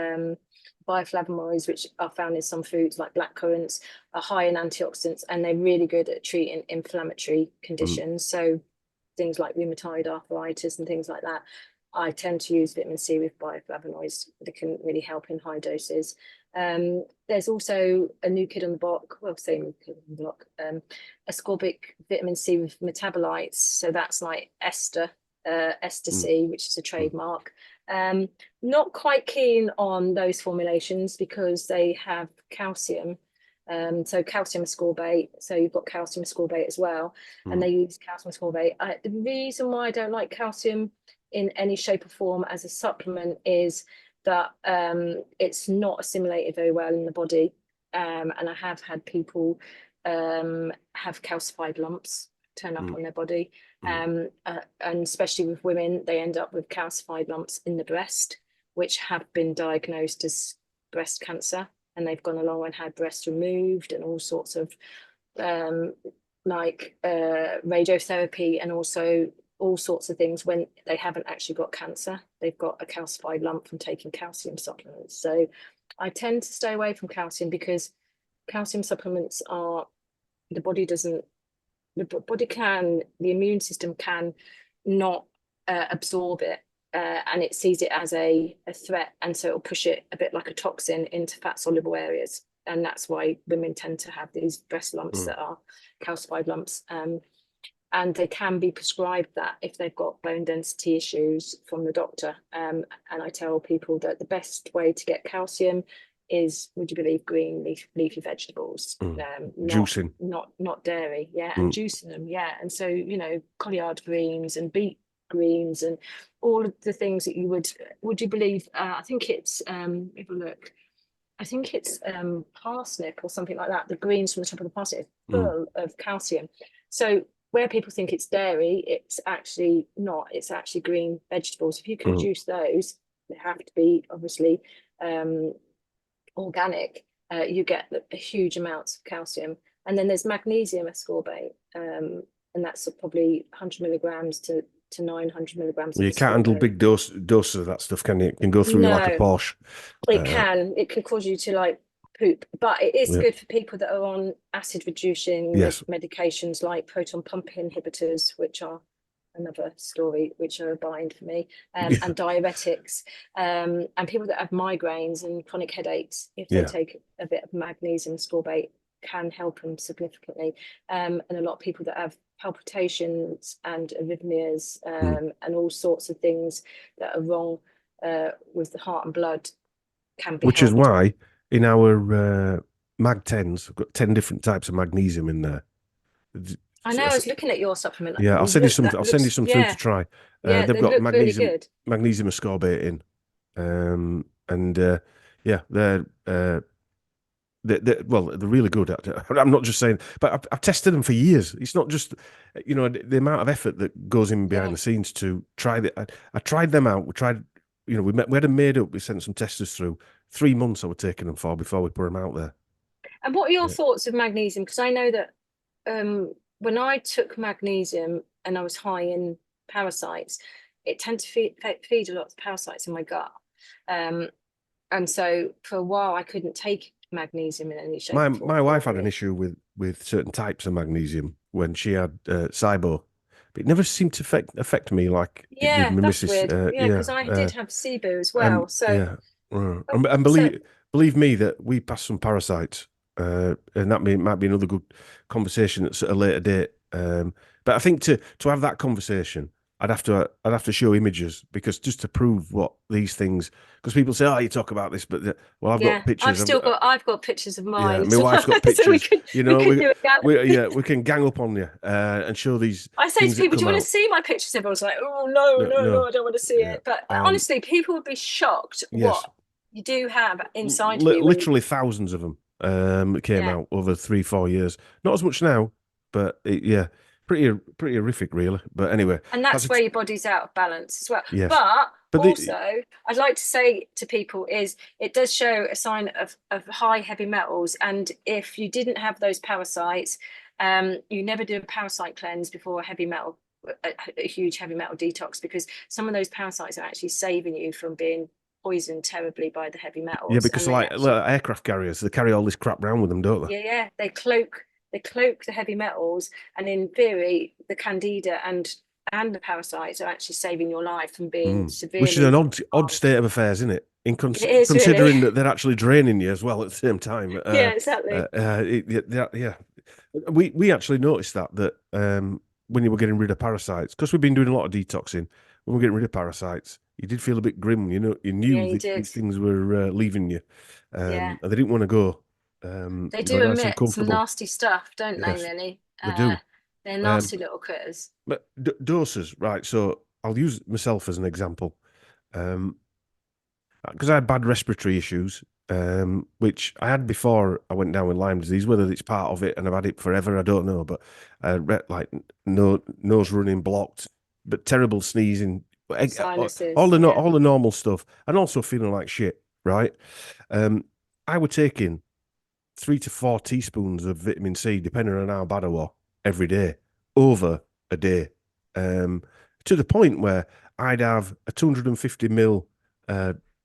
bioflavonoids, which are found in some foods like black currants, are high in antioxidants and they're really good at treating inflammatory Mm, conditions. So things like rheumatoid arthritis and things like that. I tend to use vitamin C with bioflavonoids that can really help in high doses. There's also a new kid on the block, well, say new kid on the block, ascorbic vitamin C with metabolites. So that's like Ester mm, C, which is a mm, trademark. Um, Not quite keen on those formulations because they have calcium. So calcium ascorbate. So you've got calcium ascorbate as well, and mm, they use calcium ascorbate. The reason why I don't like calcium in any shape or form as a supplement is that it's not assimilated very well in the body, and I have had people have calcified lumps turn up mm, on their body, mm. and especially with women, they end up with calcified lumps in the breast, which have been diagnosed as breast cancer, and they've gone along and had breasts removed and all sorts of um, radiotherapy and also all sorts of things when they haven't actually got cancer. They've got a calcified lump from taking calcium supplements. So I tend to stay away from calcium because calcium supplements are, the body doesn't, the immune system can not absorb it, and it sees it as a threat, and so it'll push it a bit like a toxin into fat soluble areas, and that's why women tend to have these breast lumps Mm. that are calcified lumps, and they can be prescribed that if they've got bone density issues from the doctor, and I tell people that the best way to get calcium is, would you believe, green leafy vegetables, Mm. not Juicing. not dairy, yeah, and Mm. juicing them, yeah. And so, collard greens and beet greens and all of the things that you would you believe, I think it's have a look, I think it's parsnip or something like that. The greens from the top of the parsnip is full of calcium. So where people think it's dairy, it's actually not. It's actually green vegetables. If you can juice those, they have to be obviously organic. You get a huge amounts of calcium. And then there's magnesium ascorbate, and that's probably 100 milligrams to 900 milligrams. You can't handle big doses of that stuff, can you? It can go through you like a Porsche. It can. It can cause you to like poop, but it is good for people that are on acid reducing medications like proton pump inhibitors, which are another story, which are a bind for me, and diuretics, and people that have migraines and chronic headaches. If they take a bit of magnesium ascorbate, can help them significantly, and a lot of people that have palpitations and arrhythmias, and all sorts of things that are wrong with the heart and blood can be which helped. Is why in our mag 10s we've got 10 different types of magnesium in there. I know. I was looking at your supplement. Yeah, I'll send you some. I'll send you some food to try. Yeah, they've got magnesium, really good. Magnesium ascorbate in, and they're well, they're really good. I'm not just saying, but I've tested them for years. It's not just, the amount of effort that goes in behind the scenes to try that. I tried them out. We tried, we had them made up. We sent some testers through. 3 months I was taking them for before we put them out there. And what are your thoughts of magnesium? Because I know that when I took magnesium and I was high in parasites, it tended to feed a lot of parasites in my gut. And so for a while I couldn't take magnesium in any shape. My wife had an issue with certain types of magnesium when she had SIBO, but it never seemed to affect me like it did my that's missus. Weird. Because I did have SIBO as well. And believe me that we passed some parasites, and that might be another good conversation at a later date. But I think to have that conversation, I'd have to show images, because just to prove what these things, because people say, "Oh, you talk about this," but I've got pictures. I've got pictures of mine. Yeah, my wife's got pictures. So we can gang up on you and show these. I say to people, "Do you want to see my pictures?" Everyone's like, "Oh no, I don't want to see it." But honestly, people would be shocked what you do have inside you. Literally thousands of them came out over 3-4 years. Not as much now, but pretty horrific, really. But anyway, and that's where your body's out of balance as well. Yes. But also, I'd like to say to people is it does show a sign of high heavy metals, and if you didn't have those parasites, you never do a parasite cleanse before a huge heavy metal detox, because some of those parasites are actually saving you from being poisoned terribly by the heavy metals. Yeah, because aircraft carriers, they carry all this crap around with them, don't they? Yeah, they cloak the heavy metals, and in theory, the candida and the parasites are actually saving your life from being severely. Which is an odd state of affairs, isn't it? Considering really that they're actually draining you as well at the same time. Yeah, exactly. We actually noticed that when you were getting rid of parasites, because we've been doing a lot of detoxing, when we're getting rid of parasites, you did feel a bit grim. You knew these things were leaving you, and they didn't want to go. They do emit some nasty stuff, don't they, Lily? They do. They're nasty little critters. But doses, right? So I'll use myself as an example, because I had bad respiratory issues, which I had before I went down with Lyme disease. Whether it's part of it and I've had it forever, I don't know. But like nose running blocked, but terrible sneezing, sinuses, all the normal stuff, and also feeling like shit. Right? I was taking 3 to 4 teaspoons of vitamin C, depending on how bad I was, every day, over a day, to the point where I'd have a 250 ml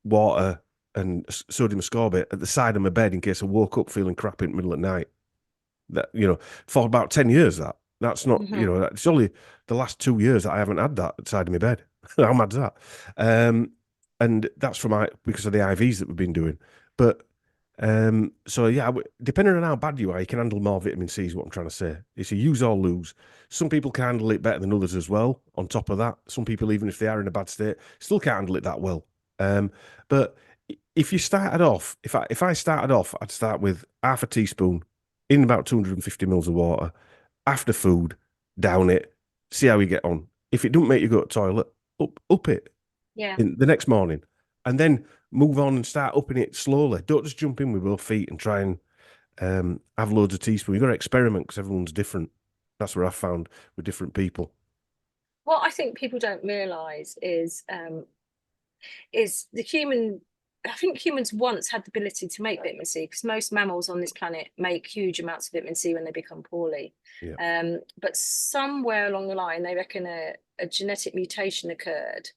water and sodium ascorbate at the side of my bed in case I woke up feeling crap in the middle of the night. That, for about 10 years, that's not, it's only the last 2 years that I haven't had that at the side of my bed. How mad's that? And that's because of the IVs that we've been doing. But depending on how bad you are, you can handle more vitamin C, is what I'm trying to say. It's a use or lose. Some people can handle it better than others as well. On top of that, some people, even if they are in a bad state, still can't handle it that well. But if you started off, if I started off, I'd start with half a teaspoon in about 250 mils of water. After food, down it, see how you get on. If it don't make you go to the toilet, up it. Yeah. In the next morning, and then move on and start upping it slowly. Don't just jump in with both feet and try and have loads of teaspoons. You've got to experiment because everyone's different. That's what I've found with different people. What I think people don't realise is the human. I think humans once had the ability to make vitamin C, because most mammals on this planet make huge amounts of vitamin C when they become poorly. Yeah. But somewhere along the line, they reckon a genetic mutation occurred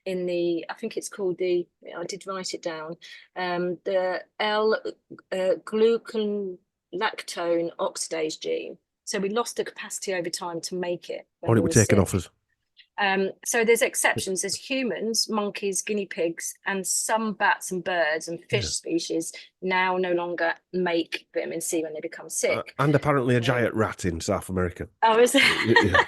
in the, I think it's called I did write it down, the L-glucan lactone oxidase gene. So we lost the capacity over time to make it when Or we it were were taken sick. off us. So there's exceptions. There's humans, monkeys, guinea pigs, and some bats and birds and fish species now no longer make vitamin C when they become sick. And apparently a giant rat in South America. Oh, is it? Yeah.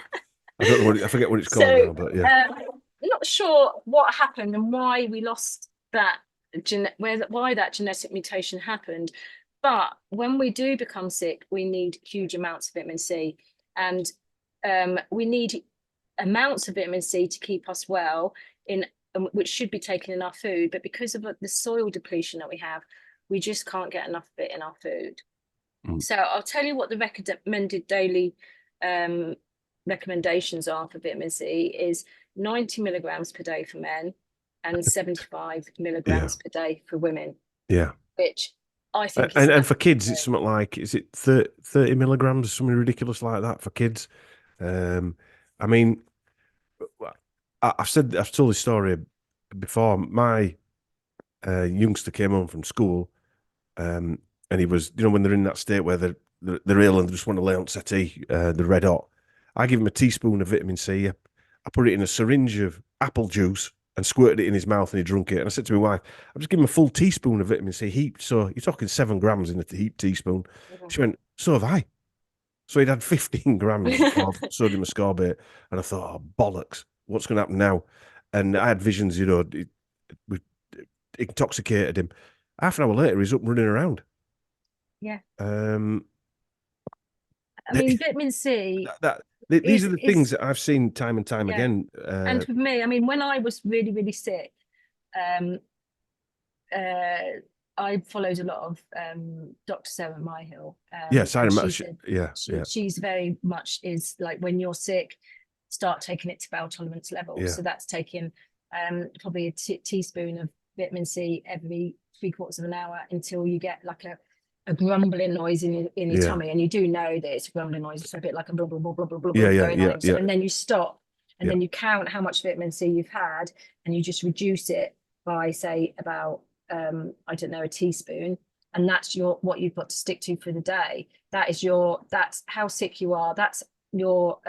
I don't know I forget what it's called now, but yeah. I'm not sure what happened and why we lost that why that genetic mutation happened. But when we do become sick, we need huge amounts of vitamin C, and we need amounts of vitamin C to keep us well, which should be taken in our food. But because of the soil depletion that we have, we just can't get enough of it in our food. So I'll tell you what the recommended daily recommendations are for vitamin C is 90 milligrams per day for men and 75 milligrams per day for women. Yeah. Which I think is and for kids, it's something like, is it 30 milligrams, something ridiculous like that for kids? I mean, I've told this story before. My youngster came home from school, and he was, when they're in that state where they're ill and they just want to lay on settee, the red hot. I give him a teaspoon of vitamin C. I put it in a syringe of apple juice and squirted it in his mouth, and he drunk it. And I said to my wife, "I'm just giving him a full teaspoon of vitamin C heaped. So you're talking 7 grams in a heaped teaspoon." She went, "So have I." So he'd had 15 grams of sodium ascorbate, and I thought, "Oh, bollocks, what's going to happen now?" And I had visions, it intoxicated him. Half an hour later, he's up running around. Yeah. I mean, vitamin C. These are the things that I've seen time and time again. And for me, I mean, when I was really, really sick, I followed a lot of Dr. Sarah Myhill. Yes, I remember. She's very much is like, when you're sick, start taking it to bowel tolerance levels. Yeah. So that's taking probably a teaspoon of vitamin C every 3/4 of an hour until you get like a grumbling noise in your tummy, and you do know that it's a grumbling noise. It's a bit like a blah blah blah blah blah blah going on. So, and then you stop, and then you count how much vitamin C you've had, and you just reduce it by, say, about I don't know, a teaspoon, and that's what you've got to stick to for the day. That's how sick you are. That's your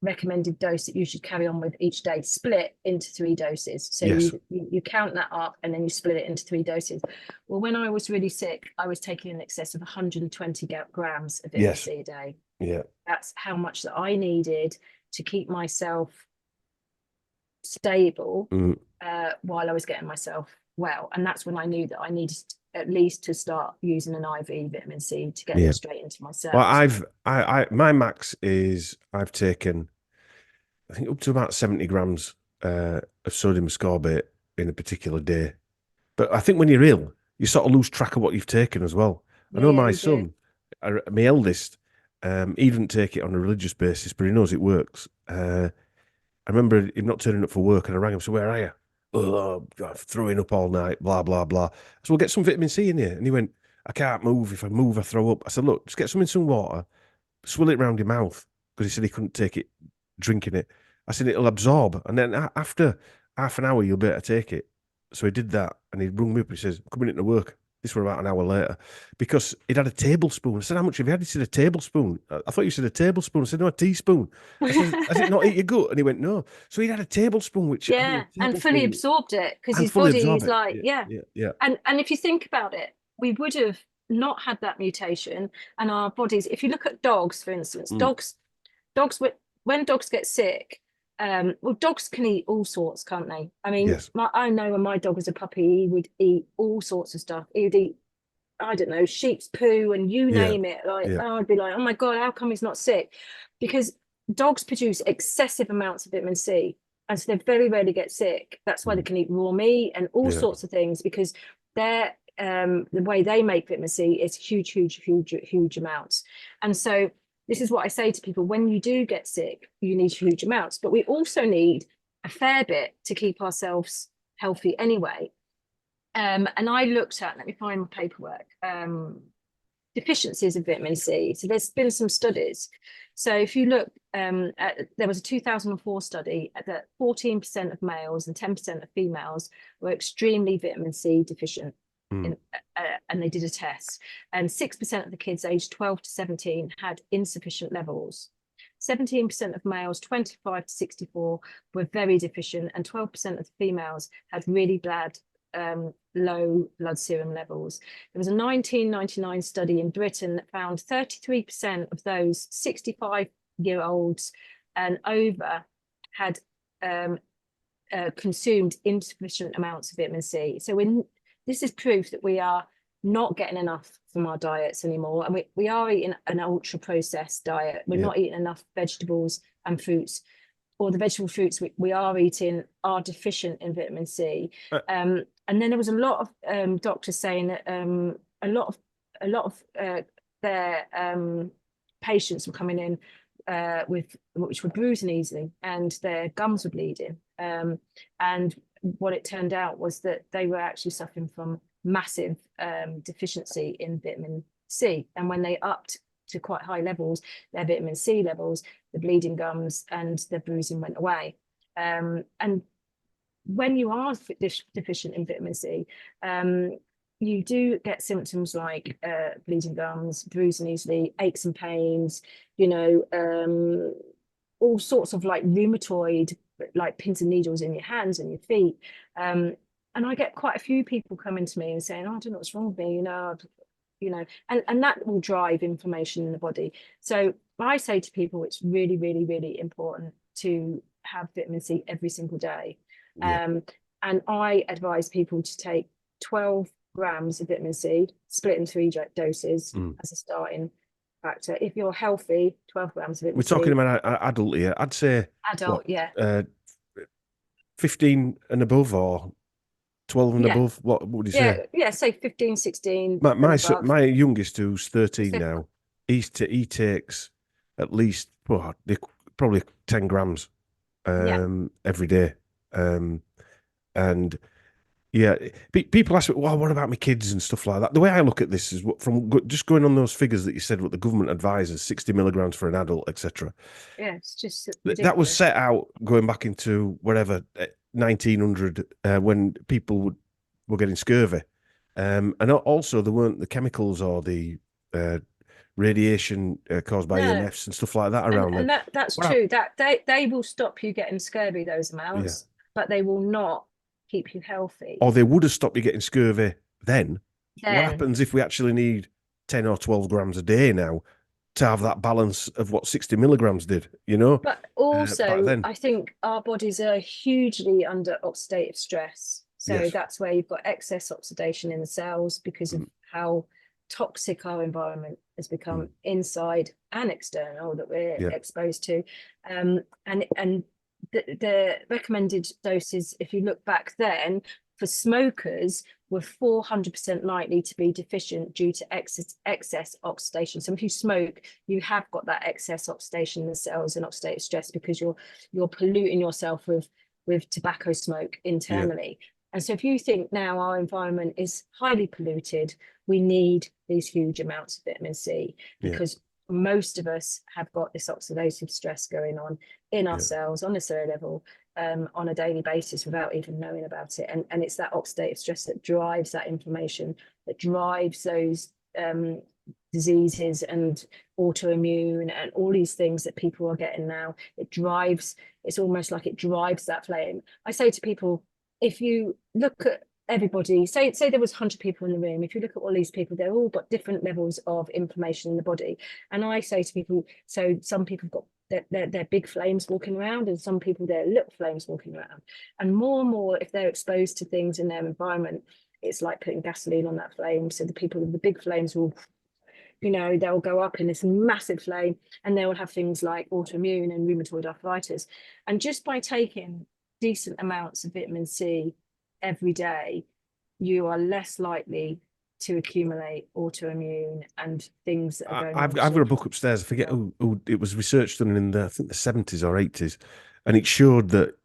recommended dose that you should carry on with each day, split into 3 doses. So you count that up and then you split it into 3 doses. Well, when I was really sick, I was taking in excess of 120 grams of vitamin C a day. Yeah. That's how much that I needed to keep myself stable while I was getting myself well. And that's when I knew that I needed at least to start using an IV vitamin C to get it straight into my cells. Well, my max is, I've taken, I think, up to about 70 grams of sodium ascorbate in a particular day. But I think when you're ill, you sort of lose track of what you've taken as well. I know my son, my eldest, he didn't take it on a religious basis, but he knows it works. I remember him not turning up for work, and I rang him, so where are you? Oh, I'm throwing up all night, blah, blah, blah. So we'll get some vitamin C in here. And he went, I can't move. If I move, I throw up. I said, look, just get some in some water, swill it around your mouth, because he said he couldn't take it, drinking it. I said, it'll absorb. And then after half an hour, you'll be able to take it. So he did that, and he rung me up. He says, I'm coming into work. This was about an hour later, because he'd had a tablespoon. I said, how much have you had? He said, a tablespoon. I thought you said a tablespoon. I said, no, a teaspoon. I said, has it not eat your gut? And he went, no. So he'd had a tablespoon, which... and fully absorbed it, because his body is like, And if you think about it, we would have not had that mutation, and our bodies, if you look at dogs, for instance, when dogs get sick, well, dogs can eat all sorts, can't they? I mean, I know when my dog was a puppy, he would eat all sorts of stuff. He would eat, I don't know, sheep's poo and you name it. I'd be like, oh my God, how come he's not sick? Because dogs produce excessive amounts of vitamin C. and so they very rarely get sick. That's why they can eat raw meat and all sorts of things, because they're the way they make vitamin C is huge amounts. And so this is what I say to people: when you do get sick, you need huge amounts, but we also need a fair bit to keep ourselves healthy anyway. And I looked at, let me find my paperwork, deficiencies of vitamin C. So there's been some studies. So if you look, there was a 2004 study that 14% of males and 10% of females were extremely vitamin C deficient. And they did a test, and 6% of the kids aged 12 to 17 had insufficient levels. 17% of males 25 to 64 were very deficient, and 12% of the females had really bad low blood serum levels. There was a 1999 study in Britain that found 33% of those 65-year-olds and over had consumed insufficient amounts of vitamin C. So this is proof that we are not getting enough from our diets anymore, and we are eating an ultra processed diet. We're not eating enough vegetables and fruits, or the vegetable fruits we are eating are deficient in vitamin C. And then there was a lot of doctors saying that a lot of their patients were coming in which were bruising easily, and their gums were bleeding. And what it turned out was that they were actually suffering from massive deficiency in vitamin C. And when they upped to quite high levels, their vitamin C levels, the bleeding gums and the bruising went away. And when you are deficient in vitamin C, you do get symptoms like bleeding gums, bruising easily, aches and pains, all sorts of like rheumatoid, like pins and needles in your hands and your feet. And I get quite a few people coming to me and saying, "Oh, I don't know what's wrong with me," and that will drive inflammation in the body. So I say to people, it's really, really, really important to have vitamin C every single day. And I advise people to take 12 grams of vitamin C, split in 3 doses as a starting factor. If you're healthy, 12 grams of vitamin C. We're talking about adult here. I'd say adult, 15 and above, or 12 and above. What would you say? Yeah, say 15, 16. My youngest, who's 13 now, he takes at least probably 10 grams every day. And people ask me, well, what about my kids and stuff like that? The way I look at this is from just going on those figures that you said, what the government advises, 60 milligrams for an adult, etc. Yeah, it's just ridiculous. That was set out going back into whatever 1900 when people were getting scurvy, and also there weren't the chemicals or the radiation caused by EMFs and stuff like that around. And that's true. That they will stop you getting scurvy, those amounts, but they will not keep you healthy. Or they would have stopped you getting scurvy then. What happens if we actually need 10 or 12 grams a day now to have that balance of what 60 milligrams did, But also, I think our bodies are hugely under oxidative stress. So that's where you've got excess oxidation in the cells because of how toxic our environment has become inside and external that we're exposed to. And the recommended doses, if you look back then, for smokers were 400% likely to be deficient due to excess oxidation. So if you smoke, you have got that excess oxidation in the cells and oxidative stress because you're polluting yourself with tobacco smoke internally. And so if you think now our environment is highly polluted, we need these huge amounts of vitamin C because most of us have got this oxidative stress going on in our cells on a cellular level on a daily basis without even knowing about it. And it's that oxidative stress that drives that inflammation, that drives those diseases and autoimmune and all these things that people are getting now. It's almost like it drives that flame. I say to people, if you look at everybody, say there was 100 people in the room, if you look at all these people, they're all got different levels of inflammation in the body. And I say to people, so some people have got they're big flames walking around, and some people they're little flames walking around. And more, if they're exposed to things in their environment, it's like putting gasoline on that flame. So the people with the big flames will, they'll go up in this massive flame, and they will have things like autoimmune and rheumatoid arthritis. And just by taking decent amounts of vitamin C every day, you are less likely to accumulate autoimmune and things that are going I've on. got a book upstairs. I forget who it was researched done in I think the 70s or 80s, and it showed that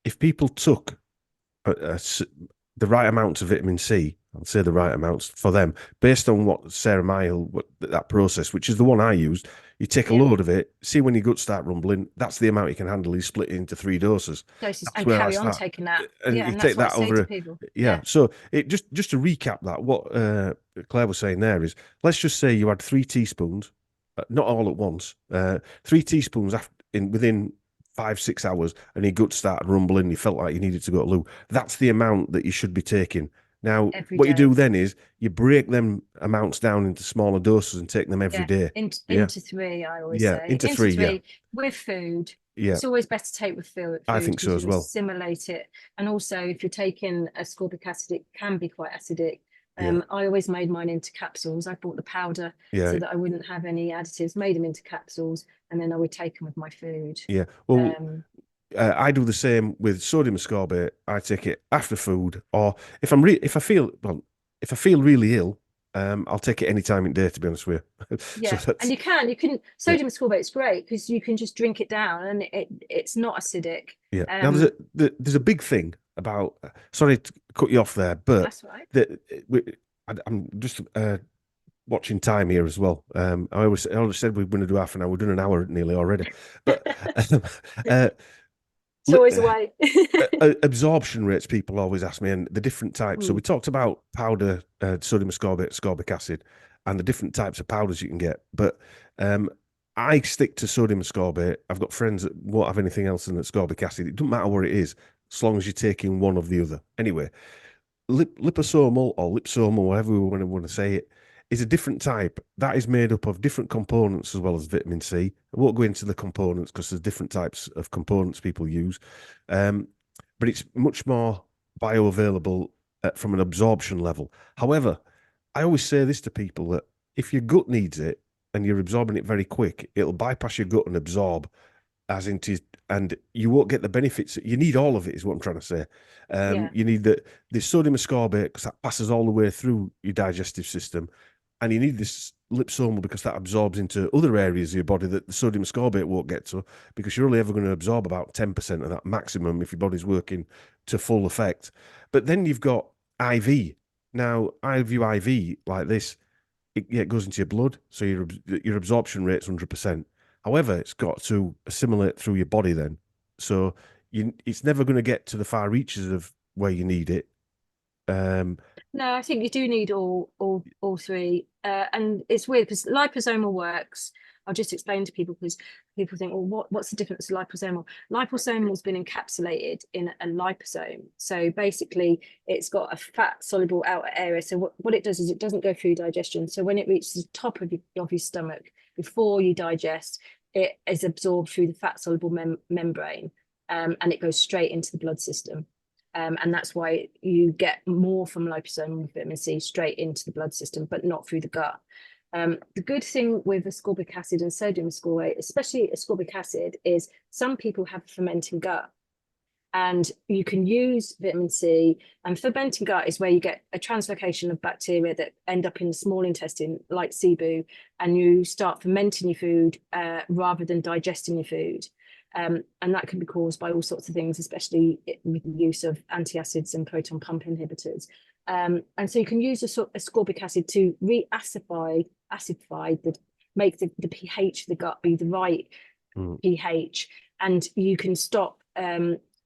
if people took the right amounts of vitamin C, I'll say the right amounts for them, based on what Sarah Mile, that process, which is the one I used. You take a load of it, see when your guts start rumbling, that's the amount you can handle. You split it into 3 doses. Doses That's and where I carry on start. taking that. And Yeah, you and take that's what I that say over. to people. Yeah. So it just to recap that, what Claire was saying there is, let's just say you had 3 teaspoons, not all at once, 3 teaspoons within 5-6 hours, and your gut started rumbling. You felt like you needed to go to loo. That's the amount that you should be taking. Now, Every what day. you do then is you break them amounts down into smaller doses and take them every day. Into 3, I always say. Into 3, with food. Yeah. It's always better to take with food. I think so as well. Assimilate it. And also, if you're taking ascorbic acid, it can be quite acidic. I always made mine into capsules. I bought the powder so that I wouldn't have any additives, made them into capsules, and then I would take them with my food. Yeah. Well, I do the same with sodium ascorbate. I take it after food, or if I feel really ill, I'll take it any time in day, to be honest with you. Yeah, and you can sodium ascorbate is great because you can just drink it down and it's not acidic. Yeah. Now there's a big thing about. Sorry to cut you off there, but that's right. I'm just watching time here as well. I always said we were going to do half an hour. We're doing an hour nearly already, but. It's always a way. Absorption rates, people always ask me, and the different types. So we talked about powder, sodium ascorbate, ascorbic acid, and the different types of powders you can get. But I stick to sodium ascorbate. I've got friends that won't have anything else than ascorbic acid. It doesn't matter what it is, as long as you're taking one of the other. Anyway, liposomal or lipsomal, whatever we want to say it, is a different type that is made up of different components as well as vitamin C. I won't go into the components because there's different types of components people use, but it's much more bioavailable from an absorption level. However, I always say this to people, that if your gut needs it and you're absorbing it very quick, it'll bypass your gut and absorb and you won't get the benefits. You need all of it, is what I'm trying to say. You need the sodium ascorbate because that passes all the way through your digestive system, and you need this liposomal because that absorbs into other areas of your body that the sodium ascorbate won't get to, because you're only ever going to absorb about 10% of that maximum if your body's working to full effect. But then you've got IV. Now, I view IV like this. It goes into your blood, so your absorption rate's 100%. However, it's got to assimilate through your body then. So it's never going to get to the far reaches of where you need it. No, I think you do need all 3. And it's weird because liposomal works. I'll just explain to people, because people think, well, what's the difference with liposomal? Liposomal has been encapsulated in a liposome. So basically, it's got a fat soluble outer area. So what it does is it doesn't go through digestion. So when it reaches the top of your stomach, before you digest, it is absorbed through the fat soluble membrane, and it goes straight into the blood system. And that's why you get more from liposomal vitamin C straight into the blood system, but not through the gut. The good thing with ascorbic acid and sodium ascorbate, especially ascorbic acid, is some people have a fermenting gut. And you can use vitamin C, and fermenting gut is where you get a translocation of bacteria that end up in the small intestine, like SIBO, and you start fermenting your food rather than digesting your food. And that can be caused by all sorts of things, especially with the use of antacids and proton pump inhibitors. And so you can use ascorbic acid to acidify make the pH of the gut be the right pH, and you can stop.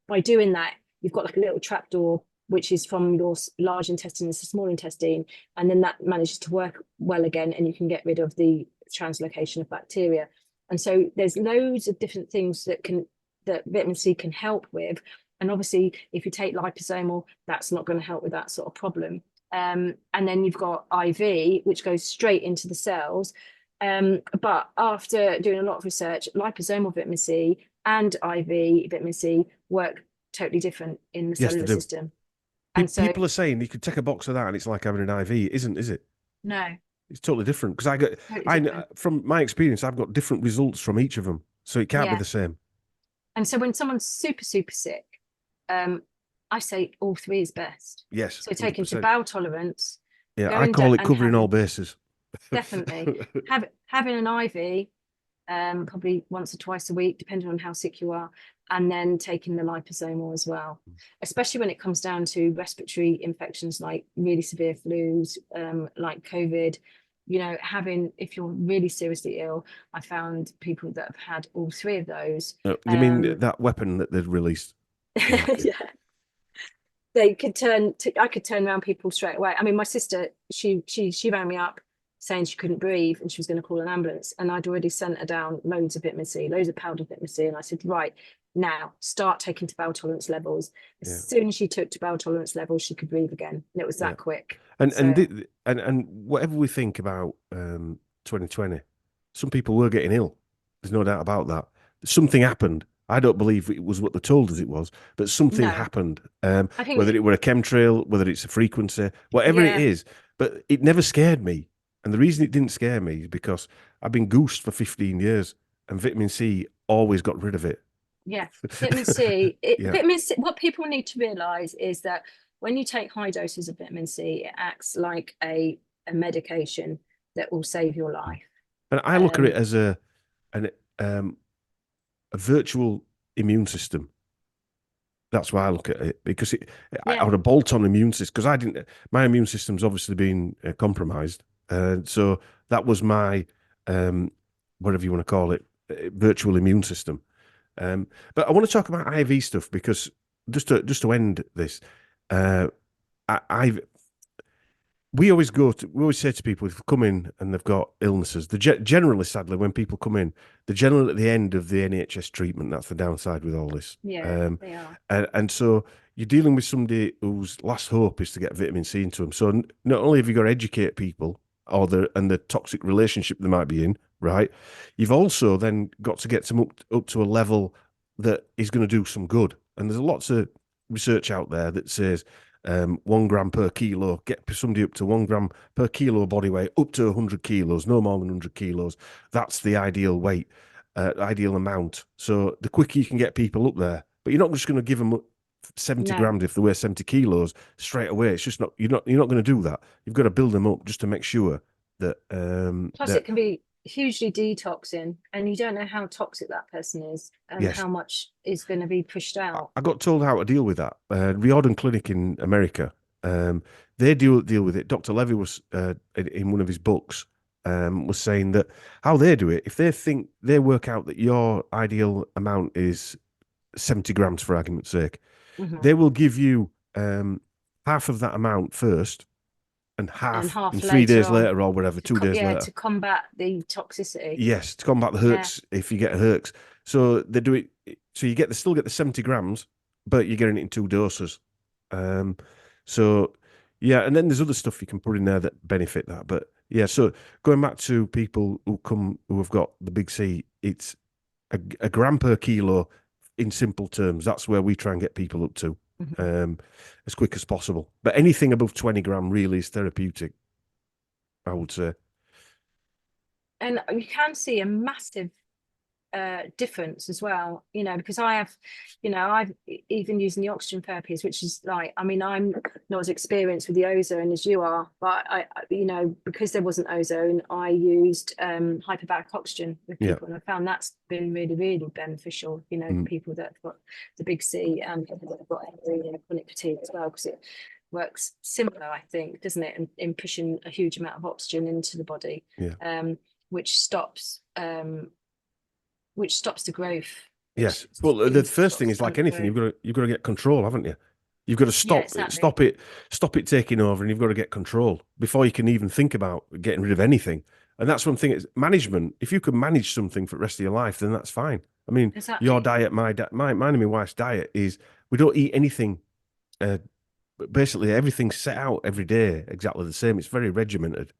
By doing that, you've got like a little trapdoor, which is from your large intestine to small intestine, and then that manages to work well again, and you can get rid of the translocation of bacteria. And so there's loads of different things that vitamin C can help with. And obviously, if you take liposomal, that's not going to help with that sort of problem. And then you've got IV, which goes straight into the cells. But after doing a lot of research, liposomal vitamin C and IV vitamin C work totally different in the cellular system. And so people are saying you could take a box of that and it's like having an IV. Is it? No. It's totally different, because from my experience, I've got different results from each of them. So it can't be the same. And so when someone's super, super sick, I say all three is best. Yes, So taking to 100%. bowel tolerance, Yeah, I going call down it and covering all having, bases. definitely having an IV, probably once or twice a week, depending on how sick you are, and then taking the liposomal as well, especially when it comes down to respiratory infections like really severe flus, like COVID. You know, if you're really seriously ill, I found people that have had all three of those. You mean that weapon that they'd released? Yeah, Yeah, they could I could turn around people straight away. I mean, my sister, she rang me up saying she couldn't breathe and she was going to call an ambulance, and I'd already sent her down loads of vitamin C, loads of powdered vitamin C, and I said, right, now start taking to bowel tolerance levels. As soon as she took to bowel tolerance levels, she could breathe again, and it was that quick. And so, and whatever we think about 2020, some people were getting ill. There's no doubt about that. Something happened. I don't believe it was what they told us it was, but something no, happened. I think, Whether it were a chemtrail, whether it's a frequency, whatever it yeah, is, but it never scared me. And the reason it didn't scare me is because I've been goosed for 15 years, and vitamin C always got rid of it. yeah, vitamin C. Yeah. Vitamin C. What people need to realize is that when you take high doses of vitamin C, it acts like a medication that will save your life. And I look at it as an a virtual immune system. That's why I look at it, because I had a bolt-on immune system, because my immune system's obviously been compromised, so that was my whatever you want to call it, virtual immune system. But I want to talk about IV stuff, because just to end this, we always say to people, if they come in and they've got illnesses, generally, sadly, when people come in, they're generally at the end of the NHS treatment. That's the downside with all this. Yeah, they are. And so you're dealing with somebody whose last hope is to get vitamin C into them. So not only have you got to educate people and the toxic relationship they might be in, right? You've also then got to get them up to a level that is going to do some good. And there's lots of research out there that says 1 gram per kilo, get somebody up to 1 gram per kilo body weight, up to 100 kilos, no more than 100 kilos. That's the ideal weight, ideal amount. So the quicker you can get people up there, but you're not just going to give them 70 grams if they weigh 70 kilos straight away. It's just not, you're not going to do that. You've got to build them up just to make sure that. Plus, it can be hugely detoxing, and you don't know how toxic that person is and how much is going to be pushed out. I got told how to deal with that. Riordan Clinic in America, they deal with it. Dr. Levy was in one of his books was saying that how they do it, if they work out that your ideal amount is 70 grams, for argument's sake, they will give you half of that amount first, and half in 3 days later or whatever, 2 days later. To combat the toxicity. Yes, to combat the hurts if you get hurts. So they do it. So you still get the 70 grams, but you're getting it in 2 doses. So yeah, and then there's other stuff you can put in there that benefit that. But yeah, so going back to people who have got the big C, it's a gram per kilo in simple terms. That's where we try and get people up to. As quick as possible, but anything above 20 gram really is therapeutic, I would say. And you can see a massive difference as well, because I've even using the oxygen therapies, which is like, I mean, I'm not as experienced with the ozone as you are, but I because there wasn't ozone, I used hyperbaric oxygen with people, and I found that's been really, really beneficial, for people that have got the big C and people that have got chronic fatigue as well, because it works similar, I think, doesn't it, in pushing a huge amount of oxygen into the body, which stops the growth. Yes. Well, the first thing is, like anything, you've got to get control, haven't you? You've got to stop it taking over, and you've got to get control before you can even think about getting rid of anything. And that's one thing, is management. If you can manage something for the rest of your life, then that's fine. I mean, your diet, mine and my wife's diet is, we don't eat anything. Basically, everything's set out every day exactly the same. It's very regimented.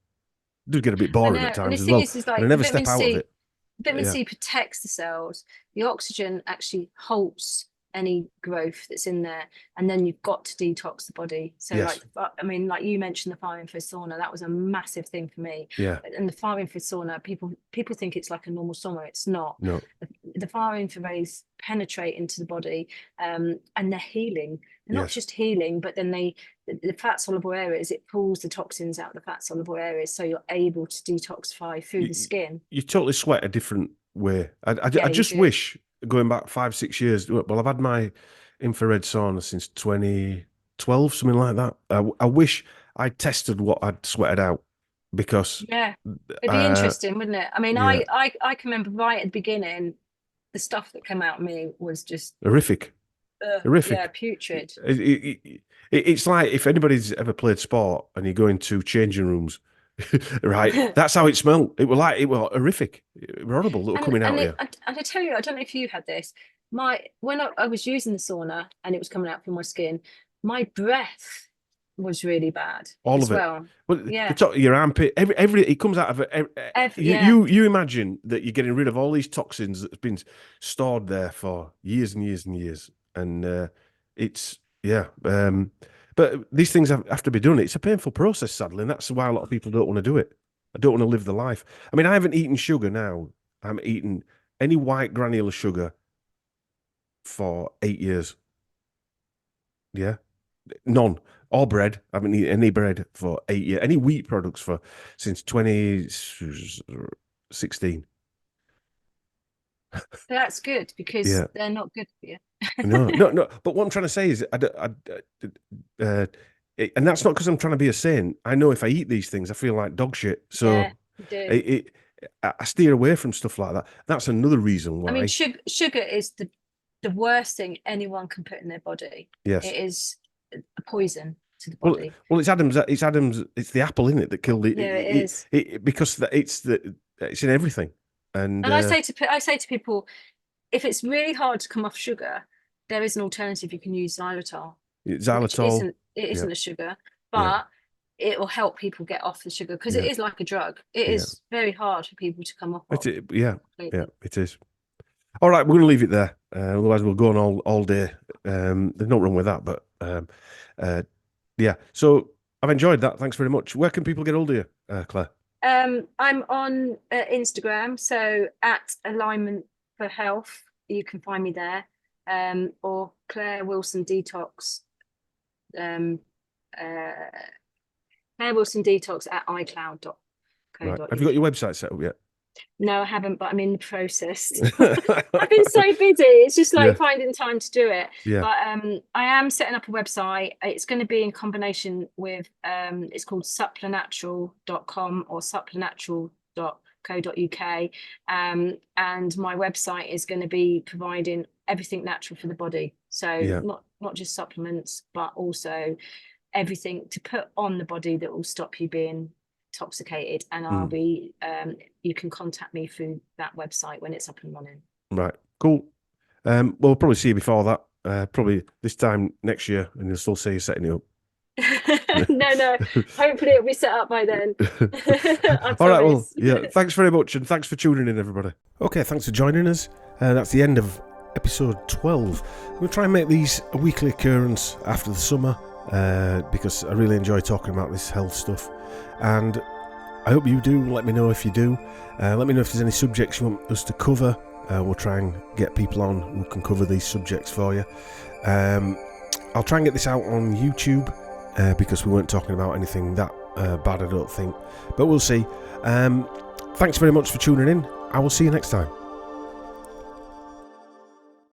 It does get a bit boring at times as well. And I never step out of it. Vitamin C protects the cells. The oxygen actually halts any growth that's in there, and then you've got to detox the body. So Yes. like, I mean, like you mentioned the fire info sauna, that was a massive thing for me. Yeah. And the fire infrared sauna, people think it's like a normal sauna. It's not. No. The fire infrared penetrate into the body, and they're healing. They're not just healing, but then the fat soluble areas, it pulls the toxins out of the fat soluble areas, so you're able to detoxify through the skin. You totally sweat a different way. I just do. wish, going back 5-6 years, well, I've had my infrared sauna since 2012, something like that. I wish I tested what I'd sweated out, because it'd be interesting, wouldn't it? I mean, yeah. I can remember right at the beginning, the stuff that came out of me was just horrific. Horrific. Yeah, putrid. It's like, if anybody's ever played sport and you go into changing rooms, right? That's how it smelled. It was horrific. It was horrible that were coming out here. And I tell you, I don't know if you had this. When I was using the sauna and it was coming out from my skin, my breath was really bad. All of it. Well, yeah. Your armpit, every it comes out of it. You imagine that you're getting rid of all these toxins that's been stored there for years and years and years, and it's but these things have to be done. It's a painful process, sadly, and that's why a lot of people don't want to do it. I don't want to live the life. I mean, I haven't eaten sugar now. I haven't eaten any white granular sugar for 8 years. Yeah, none. Or bread. I haven't eaten any bread for 8 years. Any wheat products since 2016. That's good, because they're not good for you. No. But what I'm trying to say is, and that's not because I'm trying to be a saint. I know if I eat these things, I feel like dog shit. So I steer away from stuff like that. That's another reason why. I mean, sugar is the worst thing anyone can put in their body. Yes, it is a poison to the body. Well, it's Adam's. It's the apple in it that killed it. Yeah, it is. Because it's in everything. And I say to people, if it's really hard to come off sugar, there is an alternative. You can use xylitol. Xylitol. It isn't a sugar, but it will help people get off the sugar, because it is like a drug. It is very hard for people to come off. It is. All right, we're going to leave it there. Otherwise, we'll go on all day. There's no wrong with that, but So I've enjoyed that. Thanks very much. Where can people get hold of you, Claire? I'm on Instagram, so at Alignment for Health. You can find me there, or Clare Wilson Detox. Clare Wilson Detox at iCloud.co.uk. Right. Have you got your website set up yet? No, I haven't, but I'm in the process. I've been so busy. It's just like finding time to do it. Yeah. But I am setting up a website. It's going to be in combination with it's called supplenatural.com or supplenatural.co.uk. And my website is going to be providing everything natural for the body. So not just supplements, but also everything to put on the body that will stop you being intoxicated. And I'll be you can contact me through that website when it's up and running. Right, cool. We'll probably see you before that, probably this time next year, and you'll still see you setting it up. No, hopefully it'll be set up by then. All right, well, thanks very much, and thanks for tuning in, everybody. Okay, thanks for joining us. That's the end of episode 12. We'll try and make these a weekly occurrence after the summer, because I really enjoy talking about this health stuff, and I hope you do. Let me know if you do. Let me know if there's any subjects you want us to cover. We'll try and get people on who can cover these subjects for you. I'll try and get this out on YouTube, because we weren't talking about anything that bad, I don't think, but we'll see. Thanks very much for tuning in. I will see you next time.